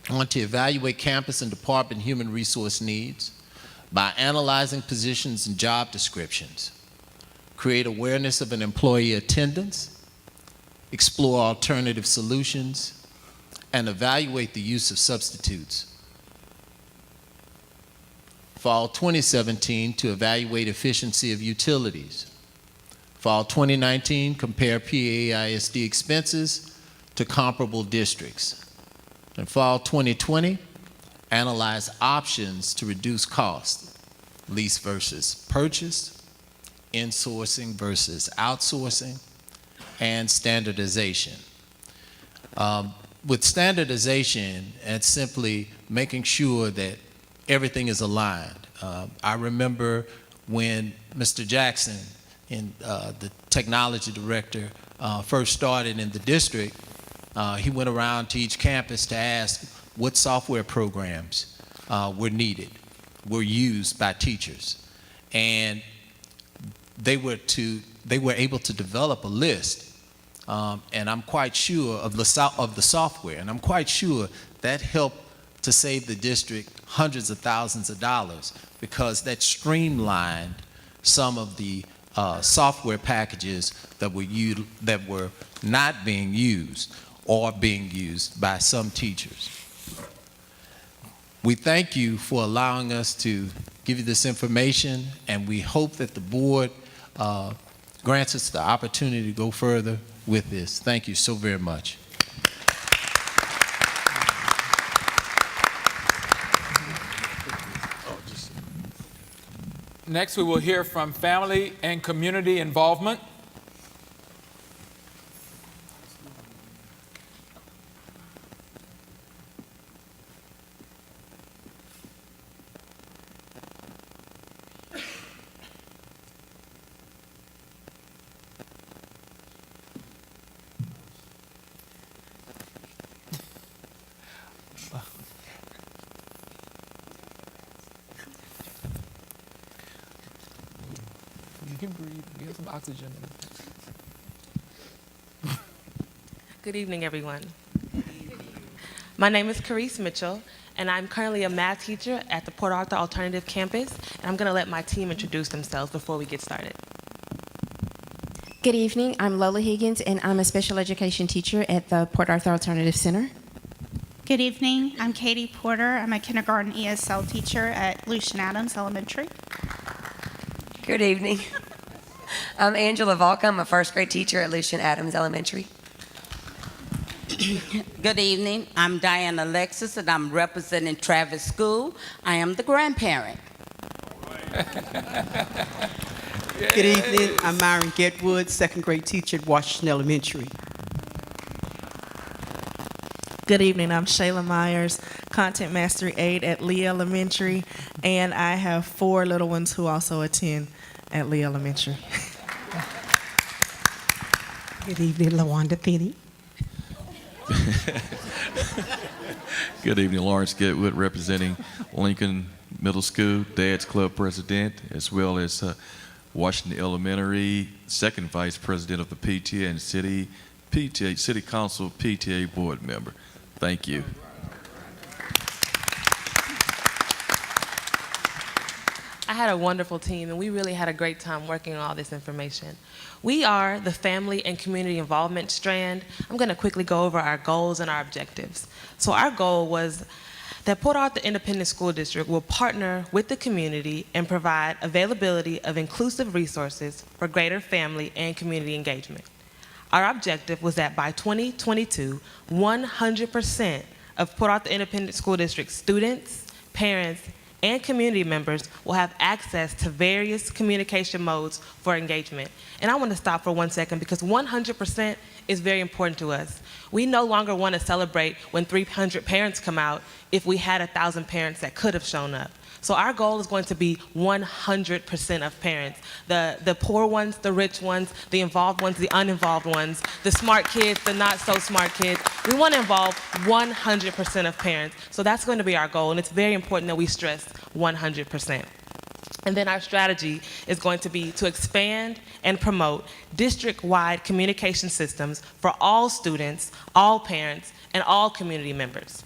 I want to evaluate campus and department human resource needs by analyzing positions and job descriptions, create awareness of an employee attendance, explore alternative solutions, and evaluate the use of substitutes. Fall 2017, to evaluate efficiency of utilities. Fall 2019, compare PAISD expenses to comparable districts. In fall 2020, analyze options to reduce costs, lease versus purchase, insourcing versus outsourcing, and standardization. With standardization, it's simply making sure that everything is aligned. I remember when Mr. Jackson, the technology director, first started in the district, he went around to each campus to ask what software programs were needed, were used by teachers. And they were able to develop a list, and I'm quite sure of the software, and I'm quite sure that helped to save the district hundreds of thousands of dollars, because that streamlined some of the software packages that were not being used or being used by some teachers. We thank you for allowing us to give you this information, and we hope that the board grants us the opportunity to go further with this. Thank you so very much. Next, we will hear from family and community involvement. You can breathe. We have some oxygen. Good evening, everyone. My name is Carice Mitchell, and I'm currently a math teacher at the Port Arthur Alternative Campus, and I'm going to let my team introduce themselves before we get started. Good evening. I'm Lola Higgins, and I'm a special education teacher at the Port Arthur Alternative Center. Good evening. I'm Katie Porter. I'm a kindergarten ESL teacher at Lucian Adams Elementary. Good evening. I'm Angela Valka. I'm a first grade teacher at Lucian Adams Elementary. Good evening. I'm Diane Alexis, and I'm representing Travis School. I am the grandparent. Good evening. I'm Myron Getwood, second grade teacher at Washington Elementary. Good evening. I'm Shayla Myers, Content Mastery Aide at Lee Elementary, and I have 4 little ones who also attend at Lee Elementary. Good evening, LaWanda Finney. Good evening, Lawrence Getwood, representing Lincoln Middle School, Dad's Club President, as well as Washington Elementary, second Vice President of the PTA and City Council PTA Board Member. Thank you. I had a wonderful team, and we really had a great time working on all this information. We are the Family and Community Involvement Strand. I'm going to quickly go over our goals and our objectives. So our goal was that Port Arthur Independent School District will partner with the community and provide availability of inclusive resources for greater family and community engagement. Our objective was that by 2022, 100% of Port Arthur Independent School District students, parents, and community members will have access to various communication modes for engagement. And I want to stop for 1 second because 100% is very important to us. We no longer want to celebrate when 300 parents come out if we had 1,000 parents that could have shown up. So our goal is going to be 100% of parents. The poor ones, the rich ones, the involved ones, the uninvolved ones, the smart kids, the not so smart kids. We want to involve 100% of parents. So that's going to be our goal, and it's very important that we stress 100%. And then our strategy is going to be to expand and promote district-wide communication systems for all students, all parents, and all community members.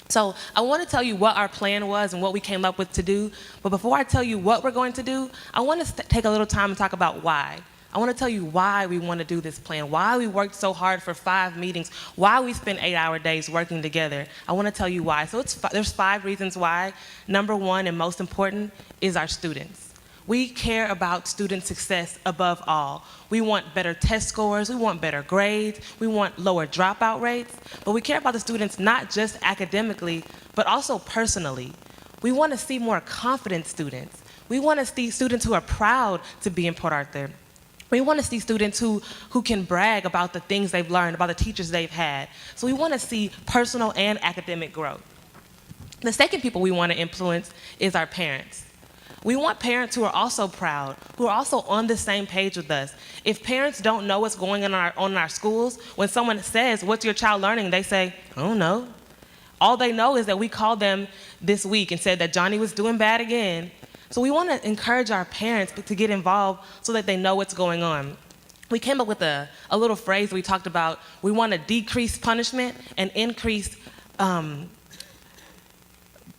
So I want to tell you what our plan was and what we came up with to do, but before I tell you what we're going to do, I want to take a little time and talk about why. I want to tell you why we want to do this plan, why we worked so hard for 5 meetings, why we spent 8-hour days working together. I want to tell you why. So there's 5 reasons why. Number 1, and most important, is our students. We care about student success above all. We want better test scores, we want better grades, we want lower dropout rates, but we care about the students not just academically, but also personally. We want to see more confident students. We want to see students who are proud to be in Port Arthur. We want to see students who can brag about the things they've learned, about the teachers they've had. So we want to see personal and academic growth. The second people we want to influence is our parents. We want parents who are also proud, who are also on the same page with us. If parents don't know what's going on in our schools, when someone says, "What's your child learning?" they say, "I don't know." All they know is that we called them this week and said that Johnny was doing bad again. So we want to encourage our parents to get involved so that they know what's going on. We came up with a little phrase we talked about. We want to decrease punishment and increase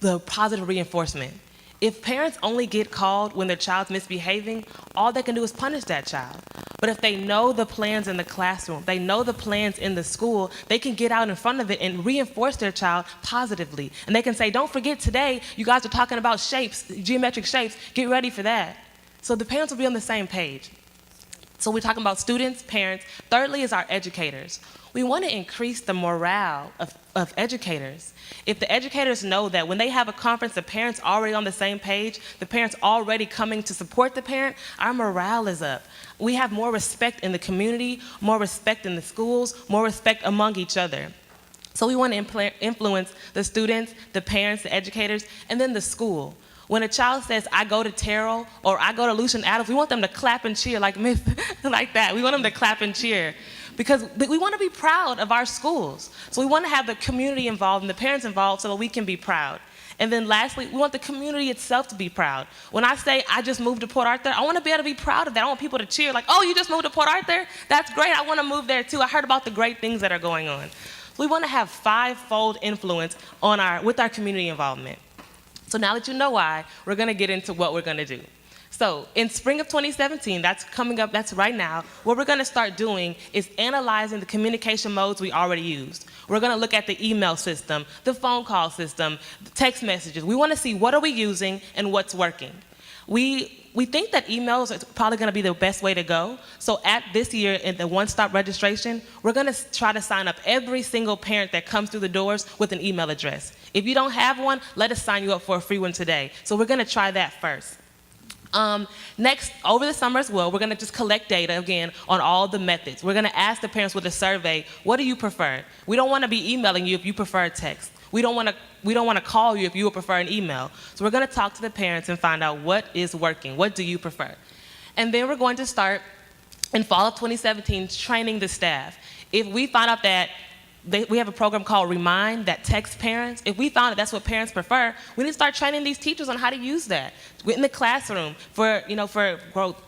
the positive reinforcement. If parents only get called when their child's misbehaving, all they can do is punish that child. But if they know the plans in the classroom, they know the plans in the school, they can get out in front of it and reinforce their child positively. And they can say, "Don't forget today, you guys are talking about shapes, geometric shapes, get ready for that." So the parents will be on the same page. So we're talking about students, parents. Thirdly is our educators. We want to increase the morale of educators. If the educators know that when they have a conference, the parents already on the same page, the parents already coming to support the parent, our morale is up. We have more respect in the community, more respect in the schools, more respect among each other. So we want to influence the students, the parents, the educators, and then the school. When a child says, "I go to Terrell," or "I go to Lucian Adams," we want them to clap and cheer like that. We want them to clap and cheer because we want to be proud of our schools. So we want to have the community involved and the parents involved so that we can be proud. And then lastly, we want the community itself to be proud. When I say I just moved to Port Arthur, I want to be able to be proud of that. I want people to cheer like, "Oh, you just moved to Port Arthur? That's great. I want to move there too. I heard about the great things that are going on." So we want to have 5-fold influence with our community involvement. So now that you know why, we're going to get into what we're going to do. So in spring of 2017, that's coming up, that's right now, what we're going to start doing is analyzing the communication modes we already used. We're going to look at the email system, the phone call system, the text messages. We want to see what are we using and what's working. We think that emails are probably going to be the best way to go. So at this year, in the one-stop registration, we're going to try to sign up every single parent that comes through the doors with an email address. If you don't have one, let us sign you up for a free one today. So we're going to try that first. Next, over the summer as well, we're going to just collect data again on all the methods. We're going to ask the parents with a survey, what do you prefer? We don't want to be emailing you if you prefer text. We don't want to call you if you would prefer an email. So we're going to talk to the parents and find out what is working. What do you prefer? And then we're going to start in fall of 2017 training the staff. If we find out that we have a program called Remind that texts parents. If we found that that's what parents prefer, we need to start training these teachers on how to use that in the classroom for growth.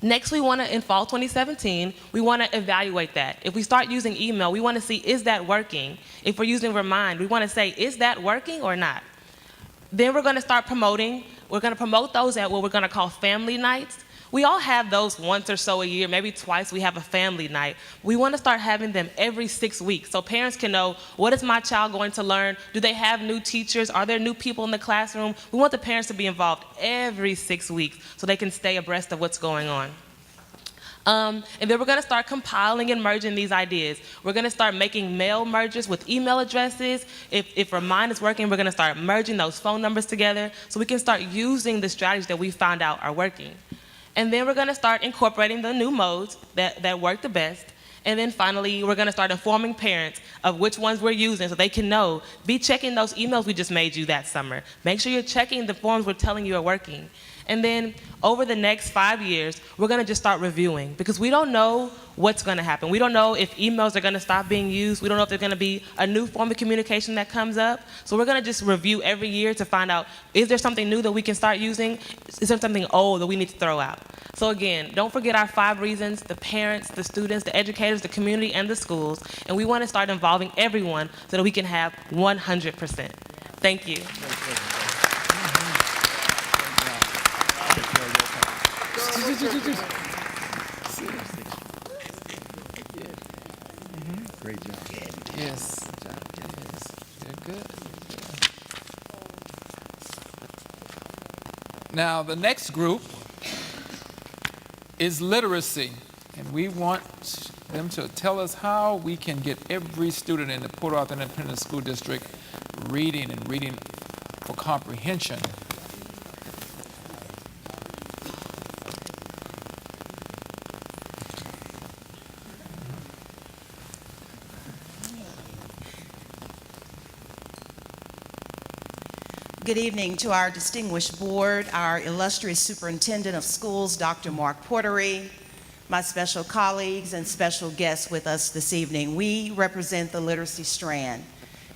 Next, in fall 2017, we want to evaluate that. If we start using email, we want to see, is that working? If we're using Remind, we want to say, is that working or not? Then we're going to start promoting. We're going to promote those at what we're going to call family nights. We all have those once or so a year, maybe twice we have a family night. We want to start having them every 6 weeks so parents can know, what is my child going to learn? Do they have new teachers? Are there new people in the classroom? We want the parents to be involved every 6 weeks so they can stay abreast of what's going on. And then we're going to start compiling and merging these ideas. We're going to start making mail mergers with email addresses. If Remind is working, we're going to start merging those phone numbers together so we can start using the strategies that we found out are working. And then we're going to start incorporating the new modes that work the best. And then finally, we're going to start informing parents of which ones we're using so they can know. Be checking those emails we just made you that summer. Make sure you're checking the forms we're telling you are working. And then over the next 5 years, we're going to just start reviewing because we don't know what's going to happen. We don't know if emails are going to stop being used. We don't know if there's going to be a new form of communication that comes up. So we're going to just review every year to find out, is there something new that we can start using? Is there something old that we need to throw out? So again, don't forget our 5 reasons: the parents, the students, the educators, the community, and the schools. And we want to start involving everyone so that we can have 100%. Thank you. Great job. Yes. They're good. Now, the next group is literacy, and we want them to tell us how we can get every student in the Port Arthur Independent School District reading and reading for comprehension. Good evening to our distinguished board, our illustrious superintendent of schools, Dr. Mark Portery, my special colleagues and special guests with us this evening. We represent the Literacy Strand,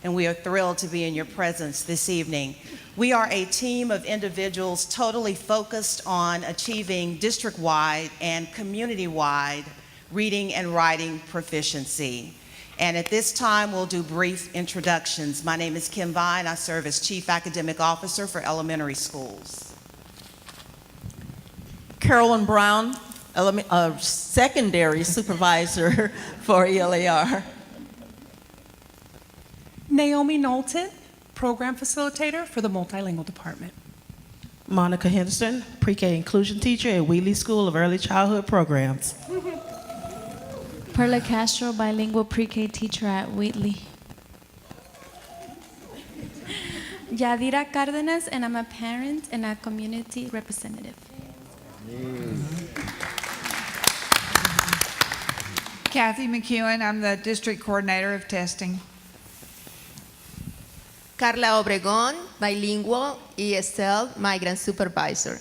and we are thrilled to be in your presence this evening. We are a team of individuals totally focused on achieving district-wide and community-wide reading and writing proficiency. And at this time, we'll do brief introductions. My name is Kim Vine. I serve as Chief Academic Officer for elementary schools. Carolyn Brown, Secondary Supervisor for ELAR. Naomi Knowlton, Program Facilitator for the Multilingual Department. Monica Henderson, Pre-K Inclusion Teacher at Wheatley School of Early Childhood Programs. Perla Castro, Bilingual Pre-K Teacher at Wheatley. Yadira Cardenas, and I'm a parent and a community representative. Kathy McEwen, I'm the District Coordinator of Testing. Carla Obregón, Bilingual ESL Migrant Supervisor.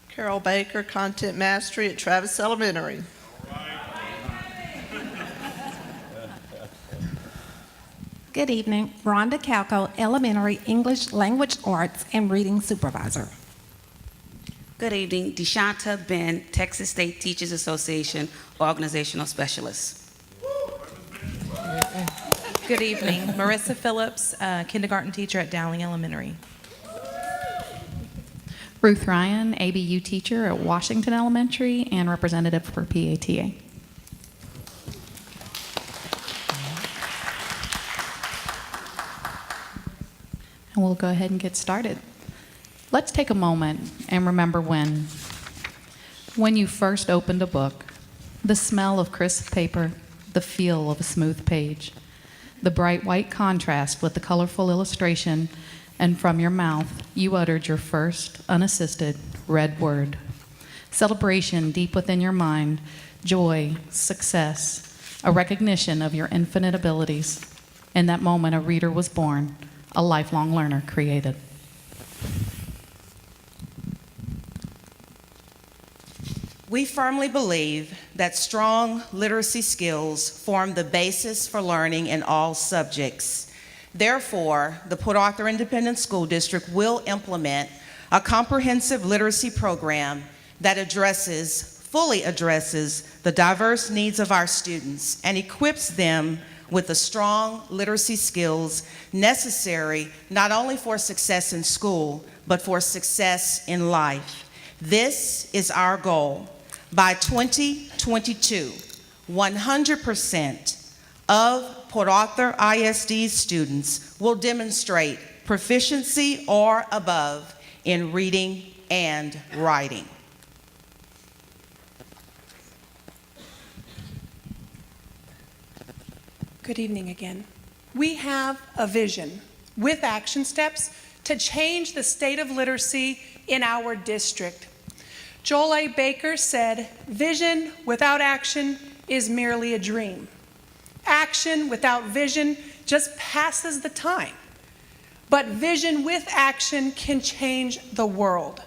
Carol Baker, Content Mastery at Travis Elementary. Good evening. Rhonda Calco, Elementary English Language Arts and Reading Supervisor. Good evening. Deshanta Ben, Texas State Teachers Association Organizational Specialist. Good evening. Marissa Phillips, Kindergarten Teacher at Dowling Elementary. Ruth Ryan, ABU Teacher at Washington Elementary and Representative for PATA. And we'll go ahead and get started. Let's take a moment and remember when you first opened a book, the smell of crisp paper, the feel of a smooth page, the bright white contrast with the colorful illustration, and from your mouth, you uttered your first unassisted read word. Celebration deep within your mind, joy, success, a recognition of your infinite abilities. In that moment, a reader was born, a lifelong learner created. We firmly believe that strong literacy skills form the basis for learning in all subjects. Therefore, the Port Arthur Independent School District will implement a comprehensive literacy program that fully addresses the diverse needs of our students and equips them with the strong literacy skills necessary not only for success in school, but for success in life. This is our goal. By 2022, 100% of Port Arthur ISD students will demonstrate proficiency or above in reading and writing. Good evening again. We have a vision with action steps to change the state of literacy in our district. Joel A. Baker said, "Vision without action is merely a dream. Action without vision just passes the time. But vision with action can change the world."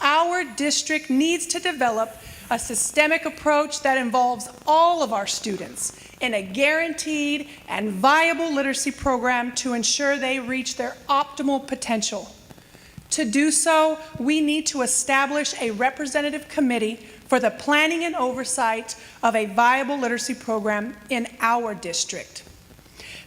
Our district needs to develop a systemic approach that involves all of our students in a guaranteed and viable literacy program to ensure they reach their optimal potential. To do so, we need to establish a representative committee for the planning and oversight of a viable literacy program in our district.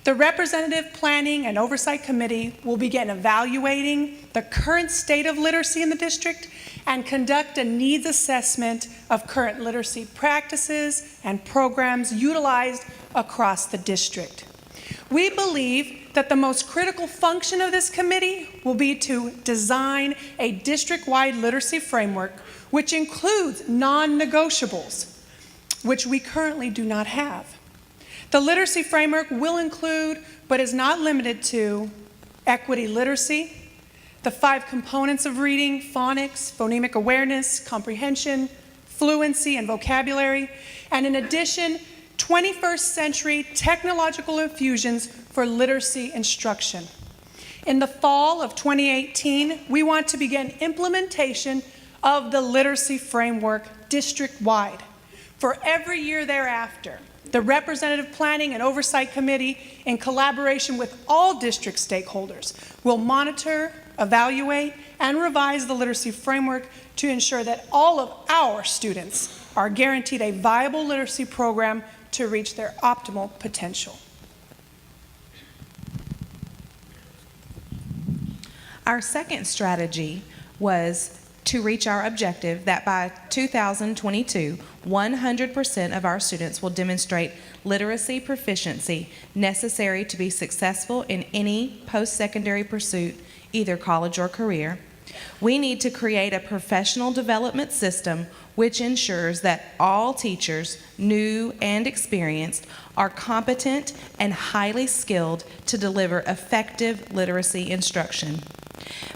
The Representative Planning and Oversight Committee will begin evaluating the current state of literacy in the district and conduct a needs assessment of current literacy practices and programs utilized across the district. We believe that the most critical function of this committee will be to design a district-wide literacy framework which includes non-negotiables, which we currently do not have. The literacy framework will include, but is not limited to, equity literacy, the 5 components of reading: phonics, phonemic awareness, comprehension, fluency, and vocabulary, and in addition, 21st century technological infusions for literacy instruction. In the fall of 2018, we want to begin implementation of the literacy framework district-wide. For every year thereafter, the Representative Planning and Oversight Committee, in collaboration with all district stakeholders, will monitor, evaluate, and revise the literacy framework to ensure that all of our students are guaranteed a viable literacy program to reach their optimal potential. Our second strategy was to reach our objective that by 2022, 100% of our students will demonstrate literacy proficiency necessary to be successful in any post-secondary pursuit, either college or career. We need to create a professional development system which ensures that all teachers, new and experienced, are competent and highly skilled to deliver effective literacy instruction.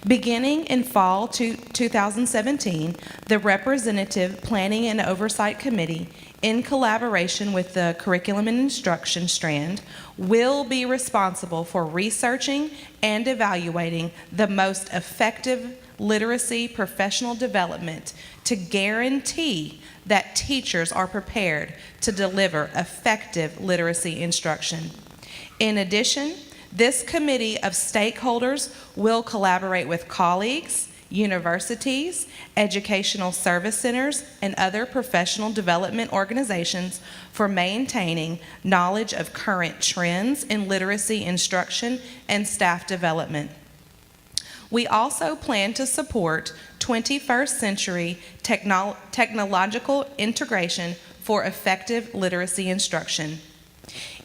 Beginning in fall 2017, the Representative Planning and Oversight Committee, in collaboration with the Curriculum and Instruction Strand, will be responsible for researching and evaluating the most effective literacy professional development to guarantee that teachers are prepared to deliver effective literacy instruction. In addition, this committee of stakeholders will collaborate with colleagues, universities, educational service centers, and other professional development organizations for maintaining knowledge of current trends in literacy instruction and staff development. We also plan to support 21st century technological integration for effective literacy instruction.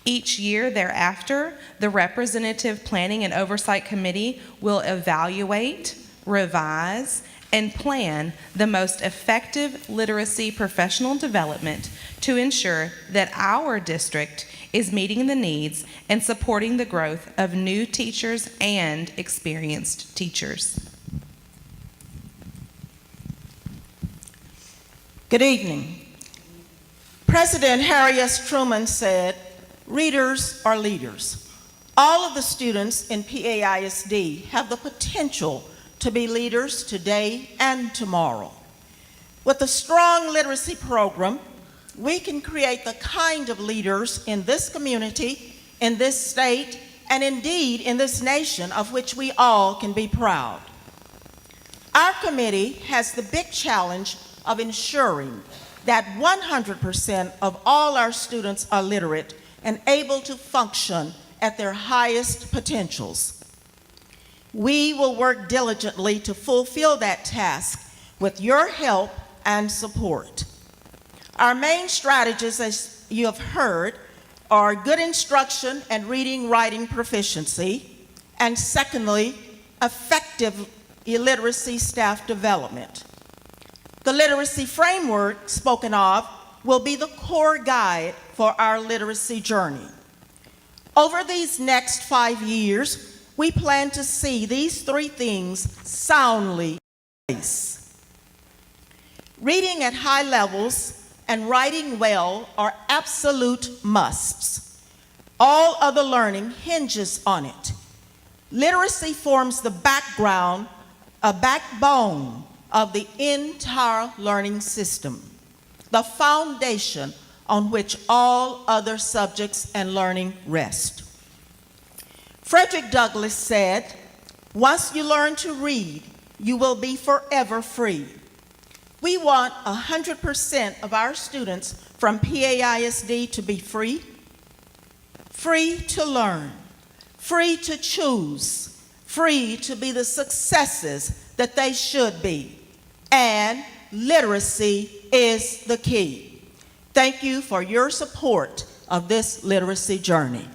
Each year thereafter, the Representative Planning and Oversight Committee will evaluate, revise, and plan the most effective literacy professional development to ensure that our district is meeting the needs and supporting the growth of new teachers and experienced teachers. Good evening. President Harry S. Truman said, "Readers are leaders." All of the students in PAISD have the potential to be leaders today and tomorrow. With a strong literacy program, we can create the kind of leaders in this community, in this state, and indeed in this nation of which we all can be proud. Our committee has the big challenge of ensuring that 100% of all our students are literate and able to function at their highest potentials. We will work diligently to fulfill that task with your help and support. Our main strategies, as you have heard, are good instruction and reading, writing proficiency, and secondly, effective illiteracy staff development. The literacy framework spoken of will be the core guide for our literacy journey. Over these next 5 years, we plan to see these 3 things soundly in place. Reading at high levels and writing well are absolute musts. All other learning hinges on it. Literacy forms the backbone of the entire learning system, the foundation on which all other subjects and learning rest. Frederick Douglass said, "Once you learn to read, you will be forever free." We want 100% of our students from PAISD to be free, free to learn, free to choose, free to be the successes that they should be. And literacy is the key. Thank you for your support of this literacy journey.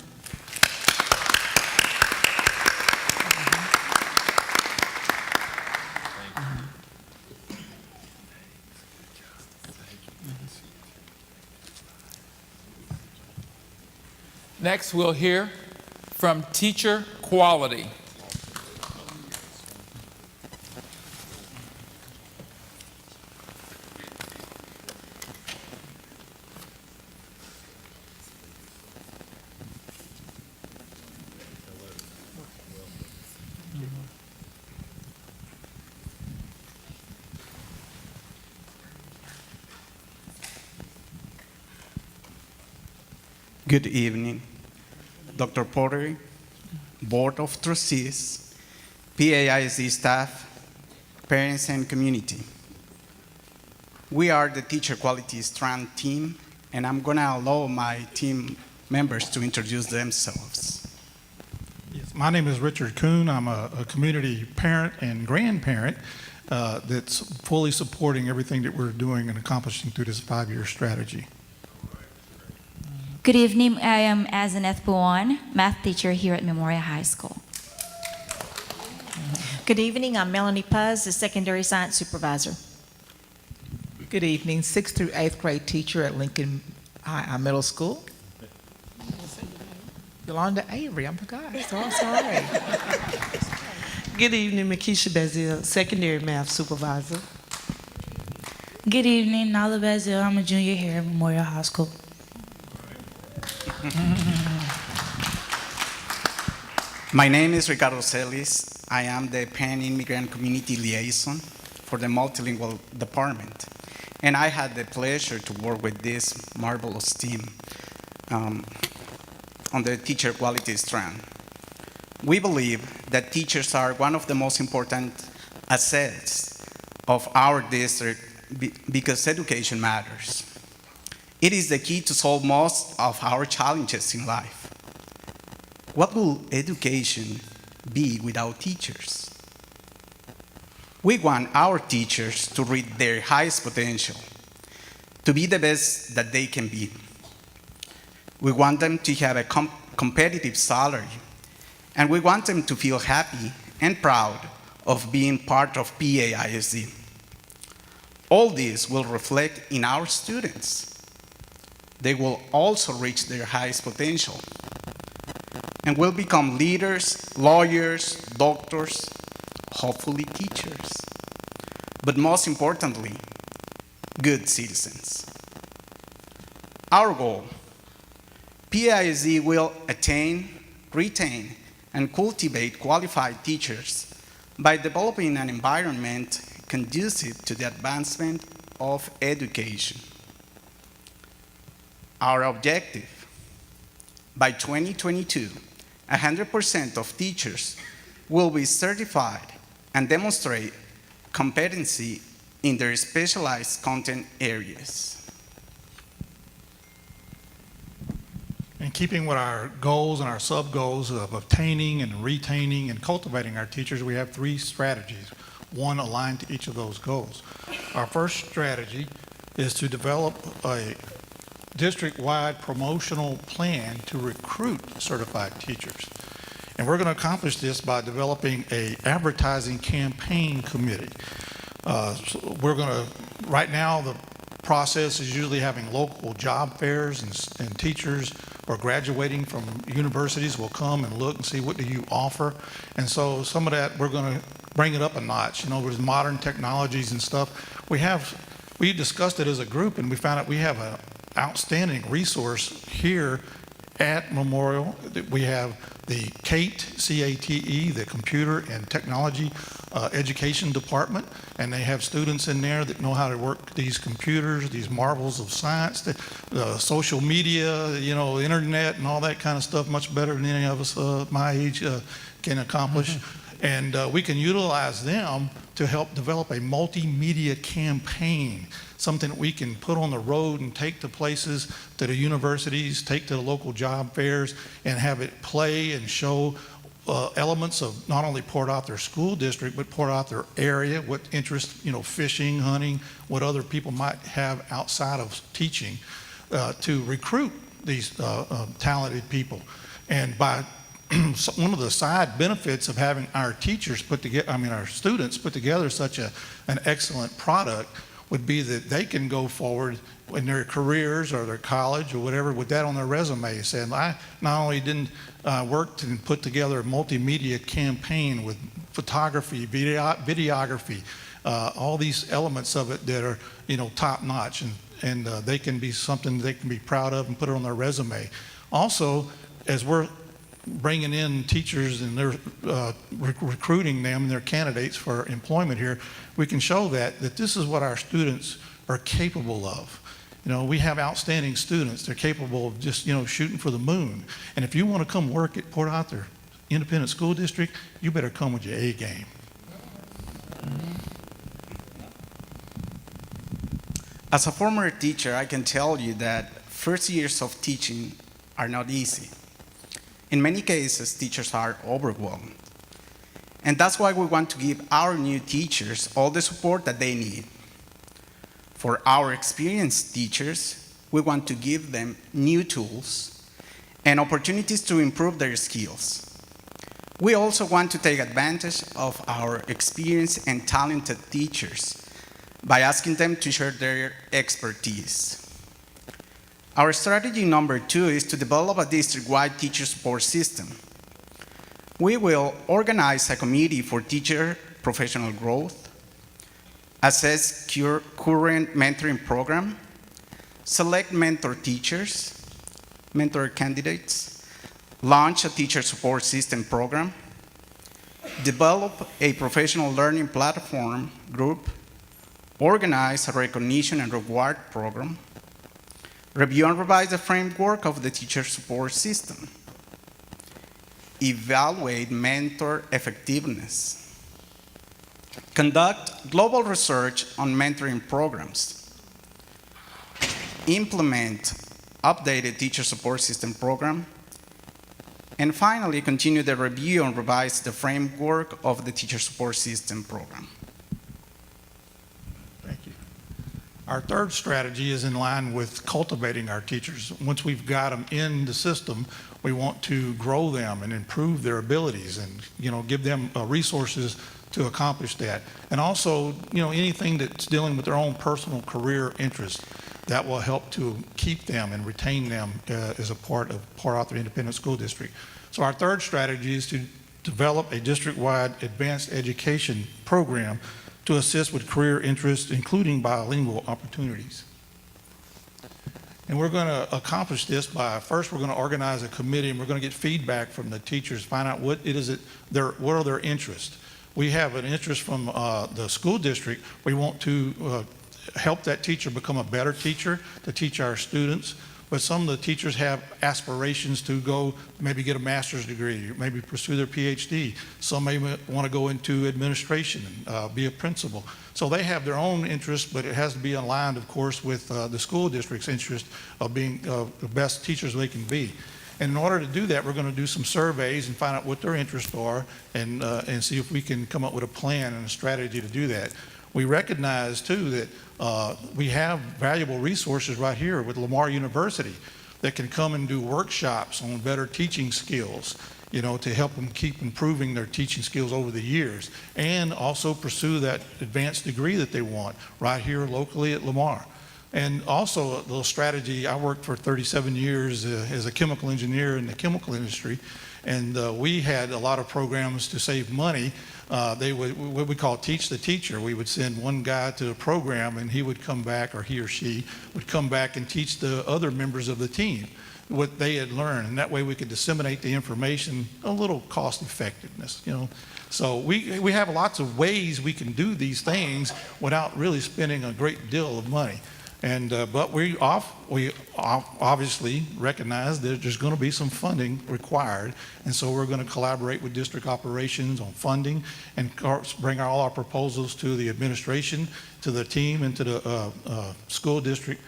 Next, we'll hear from teacher quality. Good evening, Dr. Porter, Board of Trustees, PAISD staff, parents, and community. We are the Teacher Quality Strand team, and I'm going to allow my team members to introduce themselves. Yes, my name is Richard Kuhn. I'm a community parent and grandparent that's fully supporting everything that we're doing and accomplishing through this 5-year strategy. Good evening. I am Azeneth Buwan, math teacher here at Memorial High School. Good evening. I'm Melanie Puz, the secondary science supervisor. Good evening. 6th through 8th grade teacher at Lincoln Middle School. Yolanda Avery, I forgot. So I'm sorry. Good evening, Makisha Bazil, secondary math supervisor. Good evening, Nala Bazil. I'm a junior here at Memorial High School. My name is Ricardo Celis. I am the Pan-Immigrant Community Liaison for the Multilingual Department. And I had the pleasure to work with this marvelous team on the Teacher Quality Strand. We believe that teachers are one of the most important assets of our district because education matters. It is the key to solve most of our challenges in life. What will education be without teachers? We want our teachers to reach their highest potential, to be the best that they can be. We want them to have a competitive salary, and we want them to feel happy and proud of being part of PAISD. All this will reflect in our students. They will also reach their highest potential and will become leaders, lawyers, doctors, hopefully teachers, but most importantly, good citizens. Our goal, PAISD will attain, retain, and cultivate qualified teachers by developing an environment conducive to the advancement of education. Our objective, by 2022, 100% of teachers will be certified and demonstrate competency in their specialized content areas. In keeping with our goals and our sub-goals of obtaining and retaining and cultivating our teachers, we have 3 strategies, one aligned to each of those goals. Our first strategy is to develop a district-wide promotional plan to recruit certified teachers. And we're going to accomplish this by developing an advertising campaign committee. So we're going to, right now, the process is usually having local job fairs and teachers or graduating from universities will come and look and see what do you offer. And so some of that, we're going to bring it up a notch. You know, with modern technologies and stuff, we discussed it as a group, and we found out we have an outstanding resource here at Memorial. We have the CATE, C-A-T-E, the Computer and Technology Education Department, and they have students in there that know how to work these computers, these marvels of science, the social media, you know, the internet and all that kind of stuff, much better than any of us my age can accomplish. And we can utilize them to help develop a multimedia campaign, something that we can put on the road and take to places, to the universities, take to the local job fairs, and have it play and show elements of not only Port Arthur School District, but Port Arthur area, what interest, you know, fishing, hunting, what other people might have outside of teaching, to recruit these talented people. And by one of the side benefits of having our teachers put together, our students put together such an excellent product would be that they can go forward in their careers or their college or whatever with that on their resume, saying, I not only didn't work and put together a multimedia campaign with photography, videography, all these elements of it that are, you know, top notch, and they can be something they can be proud of and put it on their resume. Also, as we're bringing in teachers and they're recruiting them and their candidates for employment here, we can show that this is what our students are capable of. You know, we have outstanding students. They're capable of just, you know, shooting for the moon. And if you want to come work at Port Arthur Independent School District, you better come with your A game. As a former teacher, I can tell you that first years of teaching are not easy. In many cases, teachers are overwhelmed. And that's why we want to give our new teachers all the support that they need. For our experienced teachers, we want to give them new tools and opportunities to improve their skills. We also want to take advantage of our experienced and talented teachers by asking them to share their expertise. Our strategy number 2 is to develop a district-wide teacher support system. We will organize a committee for teacher professional growth, assess current mentoring program, select mentor teachers, mentor candidates, launch a teacher support system program, develop a professional learning platform group, organize a recognition and reward program, review and revise the framework of the teacher support system, evaluate mentor effectiveness, conduct global research on mentoring programs, implement updated teacher support system program, and finally continue the review and revise the framework of the teacher support system program. Our third strategy is in line with cultivating our teachers. Once we've got them in the system, we want to grow them and improve their abilities and, you know, give them resources to accomplish that. And also, you know, anything that's dealing with their own personal career interests that will help to keep them and retain them as a part of Port Arthur Independent School District. So our third strategy is to develop a district-wide advanced education program to assist with career interests, including bilingual opportunities. And we're going to accomplish this by, first we're going to organize a committee and we're going to get feedback from the teachers, find out what are their interests. We have an interest from the school district. We want to help that teacher become a better teacher, to teach our students. But some of the teachers have aspirations to go maybe get a master's degree, maybe pursue their PhD. Some may want to go into administration and be a principal. So they have their own interests, but it has to be aligned, of course, with the school district's interest of being the best teachers they can be. And in order to do that, we're going to do some surveys and find out what their interests are and see if we can come up with a plan and a strategy to do that. We recognize, too, that we have valuable resources right here with Lamar University that can come and do workshops on better teaching skills, you know, to help them keep improving their teaching skills over the years, and also pursue that advanced degree that they want right here locally at Lamar. And also a little strategy, I worked for 37 years as a chemical engineer in the chemical industry, and we had a lot of programs to save money. They would, what we call teach the teacher. We would send one guy to a program and he would come back, or he or she would come back and teach the other members of the team what they had learned. And that way we could disseminate the information, a little cost effectiveness, you know. So we have lots of ways we can do these things without really spending a great deal of money. And but we obviously recognize that there's going to be some funding required, and so we're going to collaborate with district operations on funding and bring all our proposals to the administration, to the team, and to the school district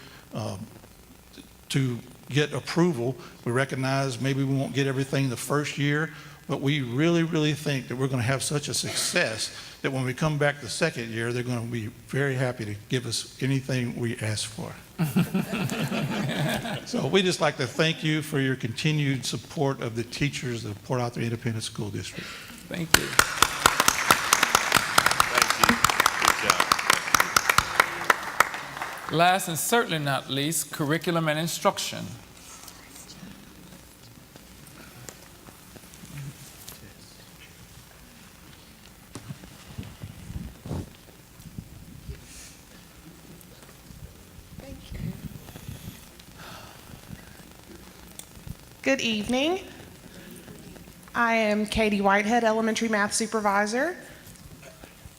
to get approval. We recognize maybe we won't get everything the first year, but we really think that we're going to have such a success that when we come back the second year, they're going to be very happy to give us anything we ask for. So we just like to thank you for your continued support of the teachers of Port Arthur Independent School District. Thank you. Last and certainly not least, curriculum and instruction. Good evening. I am Katie Whitehead, Elementary Math Supervisor.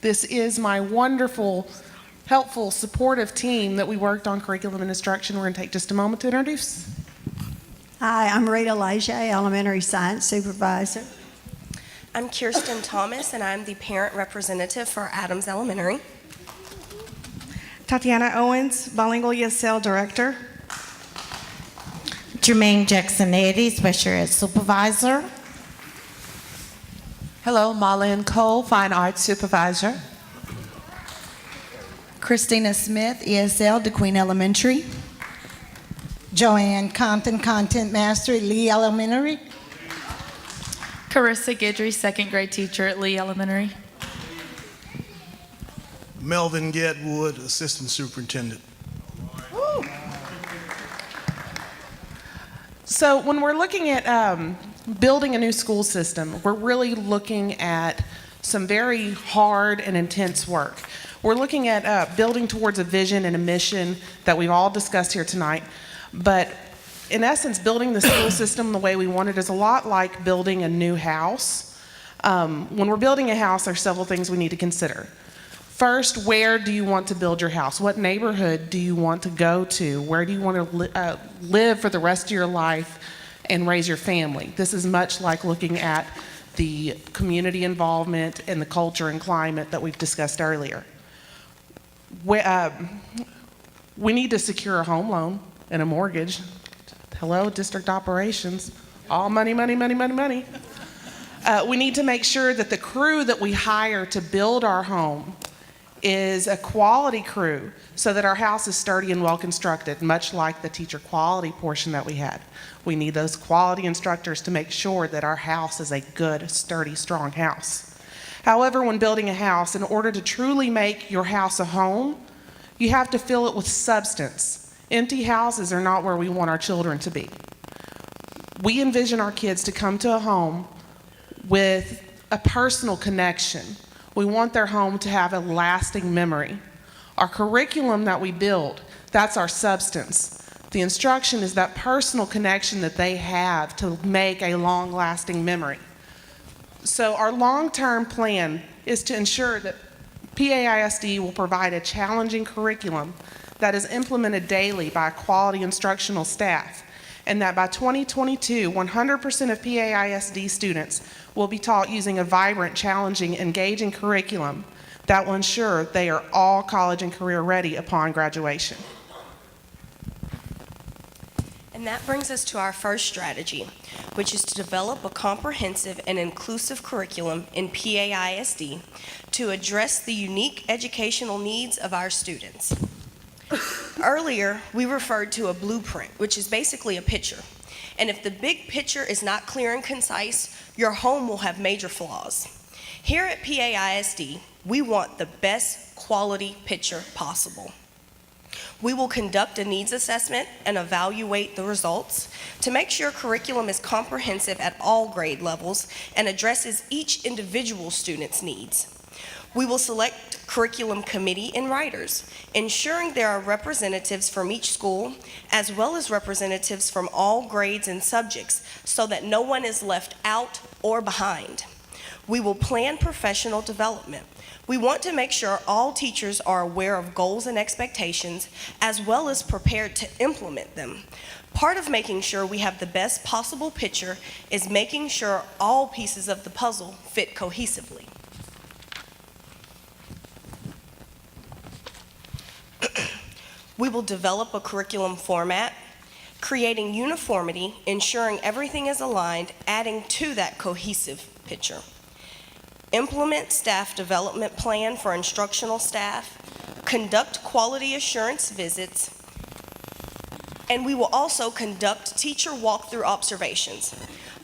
This is my wonderful, helpful, supportive team that we worked on curriculum and instruction. We're going to take just a moment to introduce. Hi, I'm Rita Leger, Elementary Science Supervisor. I'm Kirsten Thomas, and I'm the parent representative for Adams Elementary. Tatiana Owens, Bilingual ESL Director. Jermaine Jacksonetti, Special Ed Supervisor. Hello, Marlene Cole, Fine Arts Supervisor. Christina Smith, ESL, DeQueen Elementary. Joanne Compton, Content Master at Lee Elementary. Carissa Guidry, second grade teacher at Lee Elementary. Melvin Gedwood, Assistant Superintendent. So when we're looking at building a new school system, we're really looking at some very hard and intense work. We're looking at building towards a vision and a mission that we've all discussed here tonight. But in essence, building the school system the way we want it is a lot like building a new house. When we're building a house, there are several things we need to consider. First, where do you want to build your house? What neighborhood do you want to go to? Where do you want to live for the rest of your life and raise your family? This is much like looking at the community involvement and the culture and climate that we've discussed earlier. We need to secure a home loan and a mortgage. Hello, district operations. All money, money, money, money, money. We need to make sure that the crew that we hire to build our home is a quality crew so that our house is sturdy and well constructed, much like the teacher quality portion that we had. We need those quality instructors to make sure that our house is a good, sturdy, strong house. However, when building a house, in order to truly make your house a home, you have to fill it with substance. Empty houses are not where we want our children to be. We envision our kids to come to a home with a personal connection. We want their home to have a lasting memory. Our curriculum that we build, that's our substance. The instruction is that personal connection that they have to make a long-lasting memory. So our long-term plan is to ensure that PAISD will provide a challenging curriculum that is implemented daily by quality instructional staff, and that by 2022, 100% of PAISD students will be taught using a vibrant, challenging, engaging curriculum that will ensure they are all college and career ready upon graduation. And that brings us to our first strategy, which is to develop a comprehensive and inclusive curriculum in PAISD to address the unique educational needs of our students. Earlier, we referred to a blueprint, which is basically a picture. And if the big picture is not clear and concise, your home will have major flaws. Here at PAISD, we want the best quality picture possible. We will conduct a needs assessment and evaluate the results to make sure curriculum is comprehensive at all grade levels and addresses each individual student's needs. We will select curriculum committee and writers, ensuring there are representatives from each school as well as representatives from all grades and subjects so that no one is left out or behind. We will plan professional development. We want to make sure all teachers are aware of goals and expectations as well as prepared to implement them. Part of making sure we have the best possible picture is making sure all pieces of the puzzle fit cohesively. We will develop a curriculum format, creating uniformity, ensuring everything is aligned, adding to that cohesive picture. Implement staff development plan for instructional staff, conduct quality assurance visits, and we will also conduct teacher walkthrough observations.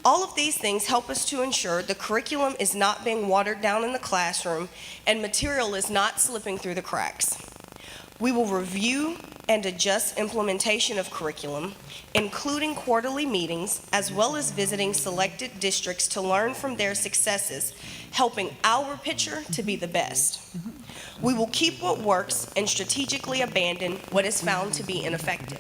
All of these things help us to ensure the curriculum is not being watered down in the classroom and material is not slipping through the cracks. We will review and adjust implementation of curriculum, including quarterly meetings, as well as visiting selected districts to learn from their successes, helping our picture to be the best. We will keep what works and strategically abandon what is found to be ineffective.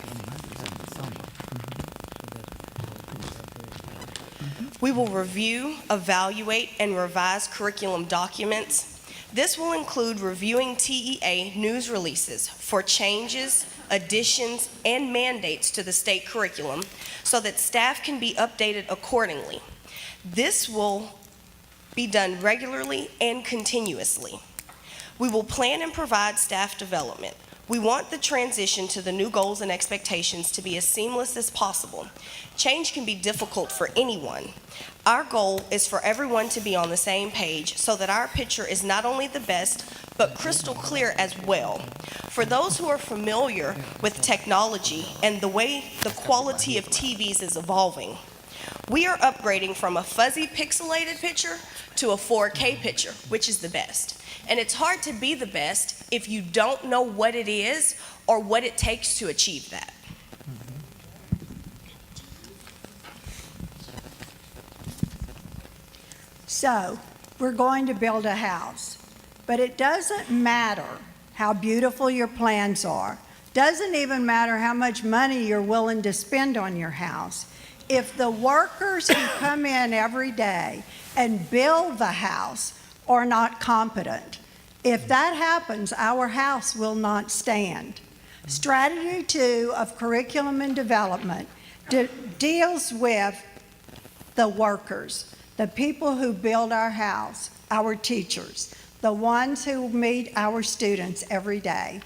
We will review, evaluate, and revise curriculum documents. This will include reviewing TEA news releases for changes, additions, and mandates to the state curriculum so that staff can be updated accordingly. This will be done regularly and continuously. We will plan and provide staff development. We want the transition to the new goals and expectations to be as seamless as possible. Change can be difficult for anyone. Our goal is for everyone to be on the same page so that our picture is not only the best, but crystal clear as well. For those who are familiar with technology and the way the quality of TVs is evolving, we are upgrading from a fuzzy pixelated picture to a 4K picture, which is the best. And it's hard to be the best if you don't know what it is or what it takes to achieve that. So, we're going to build a house, but it doesn't matter how beautiful your plans are. Doesn't even matter how much money you're willing to spend on your house. If the workers who come in every day and build the house are not competent, if that happens, our house will not stand. Strategy 2 of curriculum and development deals with the workers, the people who build our house, our teachers, the ones who meet our students every day.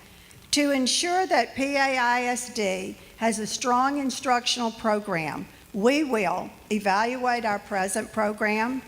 To ensure that PAISD has a strong instructional program, we will evaluate our present program,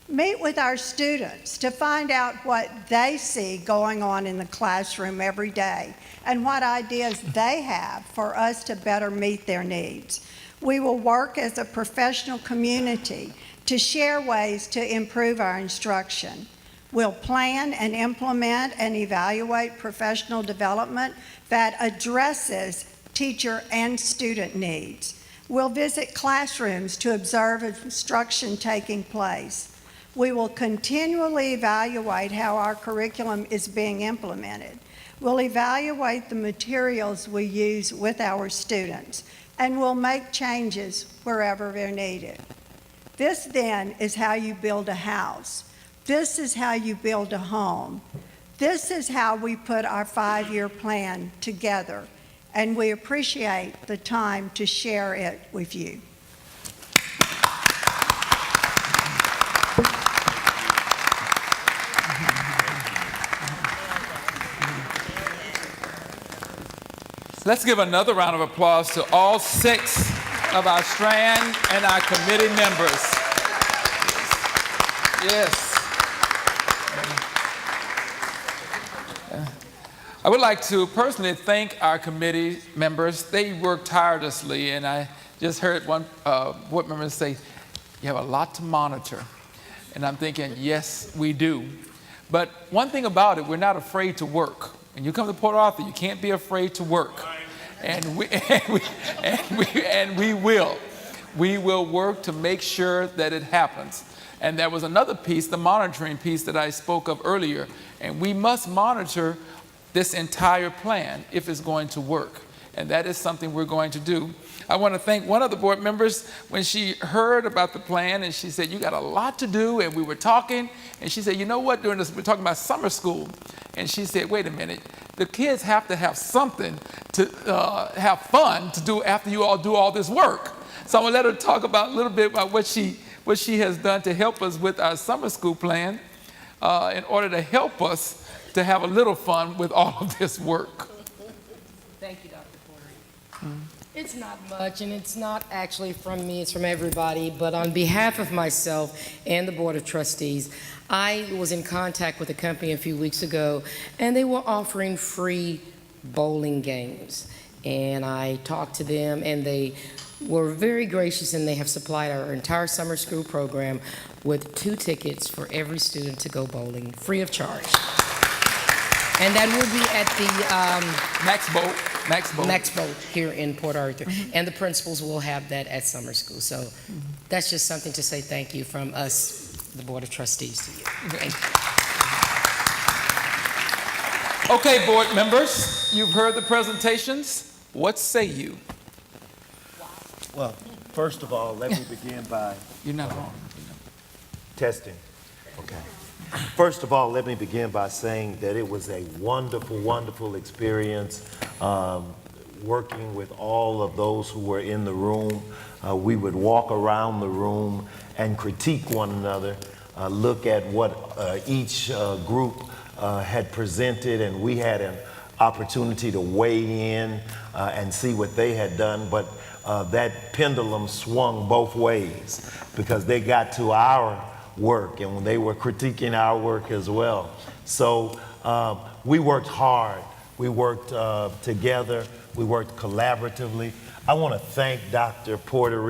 meet with our students to find out what they see going on in the classroom every day and what ideas they have for us to better meet their needs. We will work as a professional community to share ways to improve our instruction. We'll plan and implement and evaluate professional development that addresses teacher and student needs. We'll visit classrooms to observe instruction taking place. We will continually evaluate how our curriculum is being implemented. We'll evaluate the materials we use with our students, and we'll make changes wherever they're needed. This then is how you build a house. This is how you build a home. This is how we put our 5-year plan together, and we appreciate the time to share it with you. Let's give another round of applause to all 6 of our Strand and our committee members. Yes. I would like to personally thank our committee members. They worked tirelessly, and I just heard one board member say, you have a lot to monitor. And I'm thinking, yes, we do. But one thing about it, we're not afraid to work. When you come to Port Arthur, you can't be afraid to work. And we will. We will work to make sure that it happens. And there was another piece, the monitoring piece that I spoke of earlier. And we must monitor this entire plan if it's going to work. And that is something we're going to do. I want to thank one of the board members when she heard about the plan and she said, you got a lot to do. And we were talking and she said, you know what, during this, we're talking about summer school. And she said, wait a minute, the kids have to have something to have fun to do after you all do all this work. So I'm going to let her talk about a little bit about what she has done to help us with our summer school plan in order to help us to have a little fun with all of this work. Thank you, Dr. Porter. It's not much, and it's not actually from me, it's from everybody, but on behalf of myself and the Board of Trustees, I was in contact with a company a few weeks ago, and they were offering free bowling games. And I talked to them, and they were very gracious, and they have supplied our entire summer school program with 2 tickets for every student to go bowling, free of charge. And that will be at the Max Boat here in Port Arthur. And the principals will have that at summer school. So that's just something to say thank you from us, the Board of Trustees, to you. Thank you. Okay, board members, you've heard the presentations. What say you? Well, first of all, let me begin by... You're not wrong. Testing. Okay. First of all, let me begin by saying that it was a wonderful, wonderful experience working with all of those who were in the room. We would walk around the room and critique one another, look at what each group had presented, and we had an opportunity to weigh in and see what they had done. But that pendulum swung both ways because they got to our work and when they were critiquing our work as well. So we worked hard. We worked together. We worked collaboratively. I want to thank Dr. Porter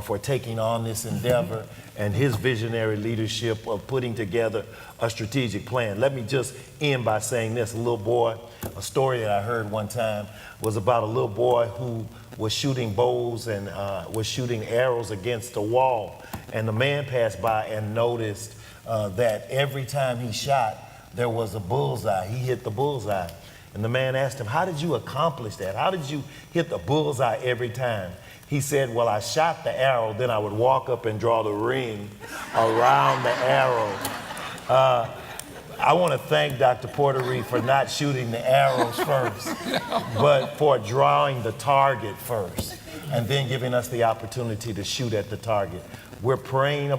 for taking on this endeavor and his visionary leadership of putting together a strategic plan. Let me just end by saying this. A story that I heard one time was about a little boy who was shooting bows and was shooting arrows against a wall. And the man passed by and noticed that every time he shot, there was a bullseye. He hit the bullseye. And the man asked him, how did you accomplish that? How did you hit the bullseye every time? He said, well, I shot the arrow, then I would walk up and draw the ring around the arrow. I want to thank Dr. Porter for not shooting the arrows first, but for drawing the target first and then giving us the opportunity to shoot at the target. We're praying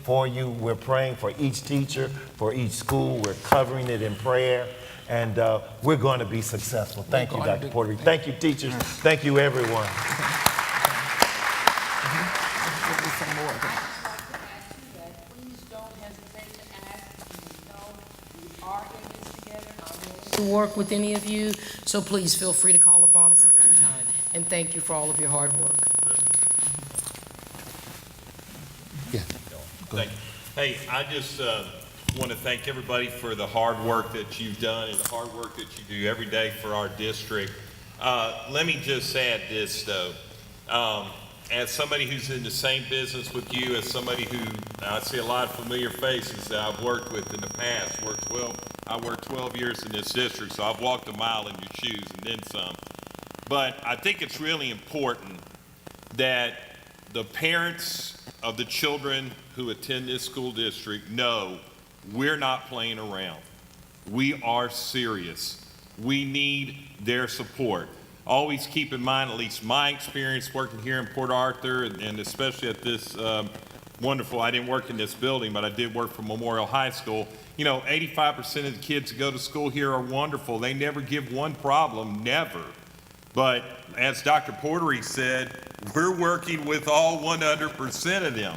for you. We're praying for each teacher, for each school. We're covering it in prayer, and we're going to be successful. Thank you, Dr. Porter. Thank you, teachers. Thank you, everyone. To work with any of you, so please feel free to call upon us at any time. And thank you for all of your hard work. Yeah. Thank you. Hey, I just want to thank everybody for the hard work that you've done and the hard work that you do every day for our district. Let me just add this, though. As somebody who's in the same business with you, as somebody who, I see a lot of familiar faces that I've worked with in the past. I worked 12 years in this district, so I've walked a mile in your shoes and then some. But I think it's really important that the parents of the children who attend this school district know we're not playing around. We are serious. We need their support. Always keep in mind, at least my experience working here in Port Arthur, and especially at this wonderful, I didn't work in this building, but I did work for Memorial High School. You know, 85% of the kids who go to school here are wonderful. They never give one problem, never. But as Dr. Porter said, we're working with all 100% of them.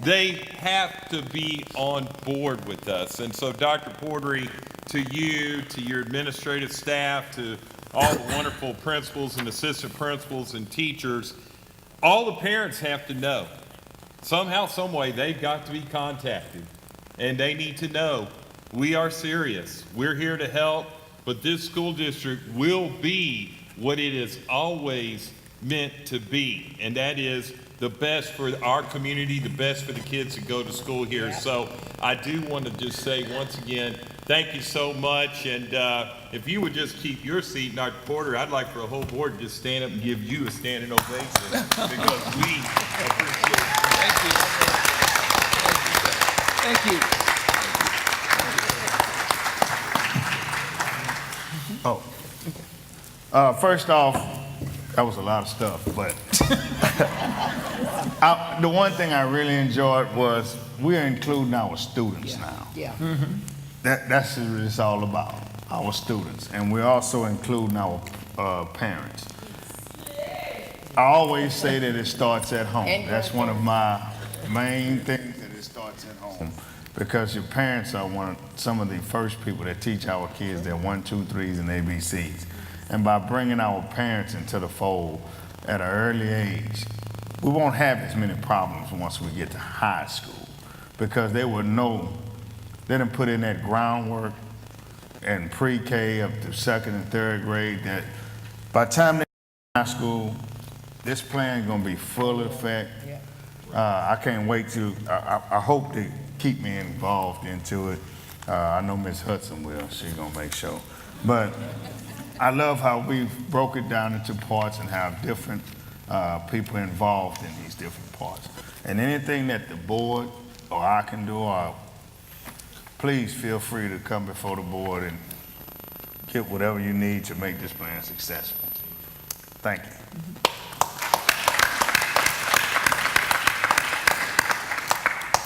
They have to be on board with us. And so, Dr. Porter, to you, to your administrative staff, to all the wonderful principals and assistant principals and teachers, all the parents have to know. Somehow, some way, they've got to be contacted. And they need to know We are serious. We're here to help, but this school district will be what it is always meant to be, and that is the best for our community, the best for the kids that go to school here. So I do want to just say once again, thank you so much. And if you would just keep your seat, Dr. Porter, I'd like for the whole board to just stand up and give you a standing ovation because we appreciate it. Thank you. Thank you. First off, that was a lot of stuff, but the one thing I really enjoyed was we're including our students now. Yeah. That's what it's all about, our students. And we're also including our parents. I always say that it starts at home. That's one of my main things, that it starts at home. Because your parents are some of the first people that teach our kids their 1, 2, 3s and ABCs. And by bringing our parents into the fold at an early age, we won't have as many problems once we get to high school, because they will know, they done put in that groundwork in pre-K up to 2nd and 3rd grade, that by the time they're in high school, this plan is gonna be full effect. I can't wait to, I hope they keep me involved into it. I know Ms. Hudson will, she's gonna make sure. But I love how we've broke it down into parts and have different people involved in these different parts. And anything that the board or I can do, please feel free to come before the board and get whatever you need to make this plan successful. Thank you.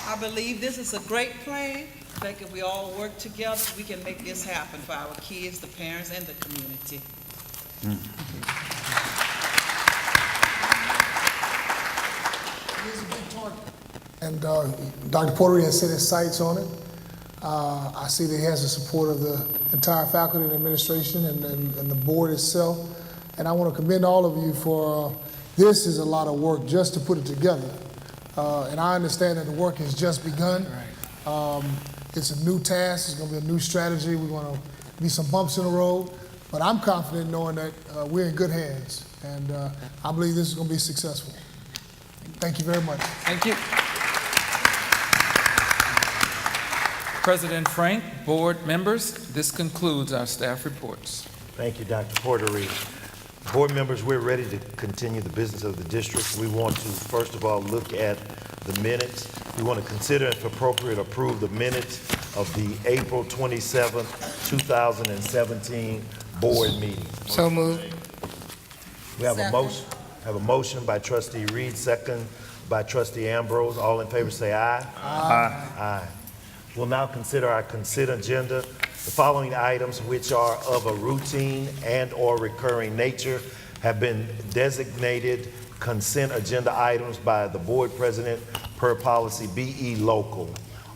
I believe this is a great plan. I think if we all work together, we can make this happen for our kids, the parents, and the community. And Dr. Porter has set his sights on it. I see that he has the support of the entire faculty and administration and the board itself. And I want to commend all of you for, this is a lot of work just to put it together. And I understand that the work has just begun. It's a new task, it's going to be a new strategy. We're going to be some bumps in the road, but I'm confident knowing that we're in good hands. And I believe this is going to be successful. Thank you very much. Thank you. President Frank, board members, this concludes our staff reports. Thank you, Dr. Porter-Reed. Board members, we're ready to continue the business of the district. We want to, first of all, look at the minutes. We want to consider, if appropriate, approve the minutes of the April 27th, 2017 board meeting. So moved. We have a motion by Trustee Reed, second by Trustee Ambrose. All in favor say aye. Aye. Aye. We'll now consider our consent agenda. The following items, which are of a routine and/or recurring nature, have been designated consent agenda items by the board president per policy BE local.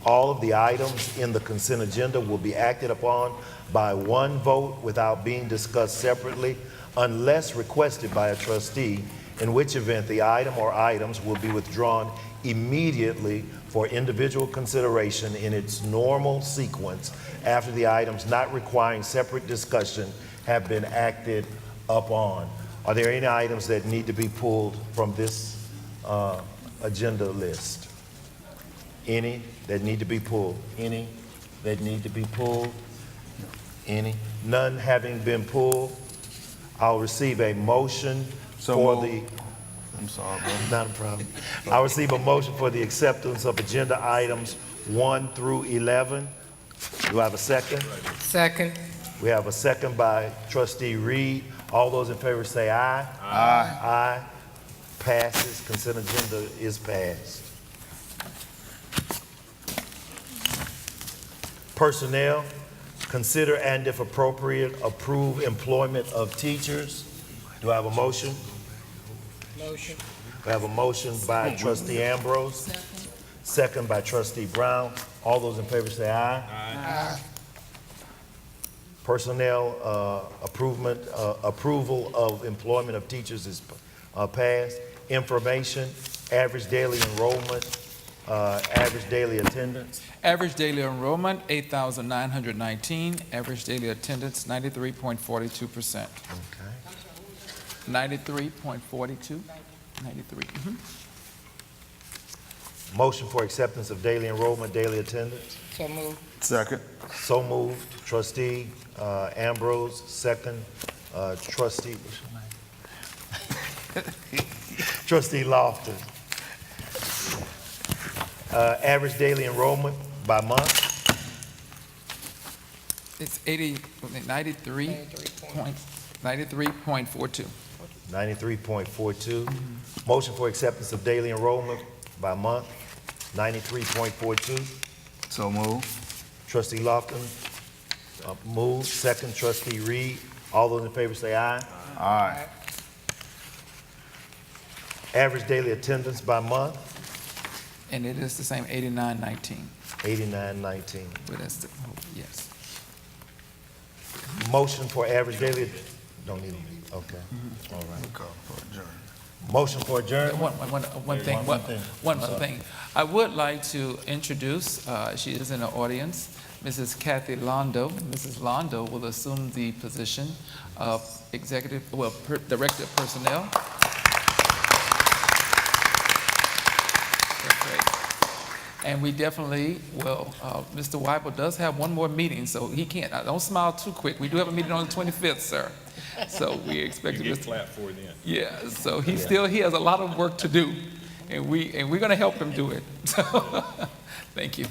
All of the items in the consent agenda will be acted upon by one vote without being discussed separately unless requested by a trustee, in which event the item or items will be withdrawn immediately for individual consideration in its normal sequence after the items not requiring separate discussion have been acted upon. Are there any items that need to be pulled from this agenda list? Any that need to be pulled? Any that need to be pulled? Any? None having been pulled, I'll receive a motion I'm sorry, bro. Not a problem. I'll receive a motion for the acceptance of agenda items 1 through 11. Do I have a second? Second. We have a second by Trustee Reed. All those in favor say aye. Aye. Aye. Passes. Consent agenda is passed. Personnel, consider and if appropriate, approve employment of teachers. Do I have a motion? Motion. We have a motion by Trustee Ambrose, second by Trustee Brown. All those in favor say aye. Aye. Personnel approval of employment of teachers is passed. Information, average daily enrollment Average daily attendance. Average daily enrollment, 8,919. Average daily attendance, 93.42%. Okay. 93.42? 93. Motion for acceptance of daily enrollment, daily attendance. So moved. Second. So moved. Trustee Ambrose, second. Trustee, what's your name? Trustee Lofton. Average daily enrollment by month. It's 93.42. 93.42. Motion for acceptance of daily enrollment by month, 93.42. So move. Trustee Lofton, move. Second, Trustee Reed. All those in favor say aye. Aye. Average daily attendance by month, And it is the same, 8919. 89.19. But that's the, yes. Motion for average daily, don't need them. Okay. All right. Motion for adjournment. One other thing. I would like to introduce, she is in the audience, Mrs. Kathy Londo. Mrs. Londo will assume the position of Director of Personnel. And we definitely will, Mr. Weibel does have one more meeting, so he can't, don't smile too quick. We do have a meeting on the 25th, sir. So we expect You get clapped for then. Yeah, so he has a lot of work to do, and we're gonna help him do it. So, thank you.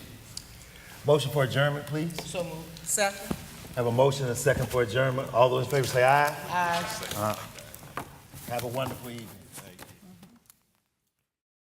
Motion for adjournment, please. So moved. Second. Have a motion and a second for adjournment. All those in favor say aye. Aye. Have a wonderful evening.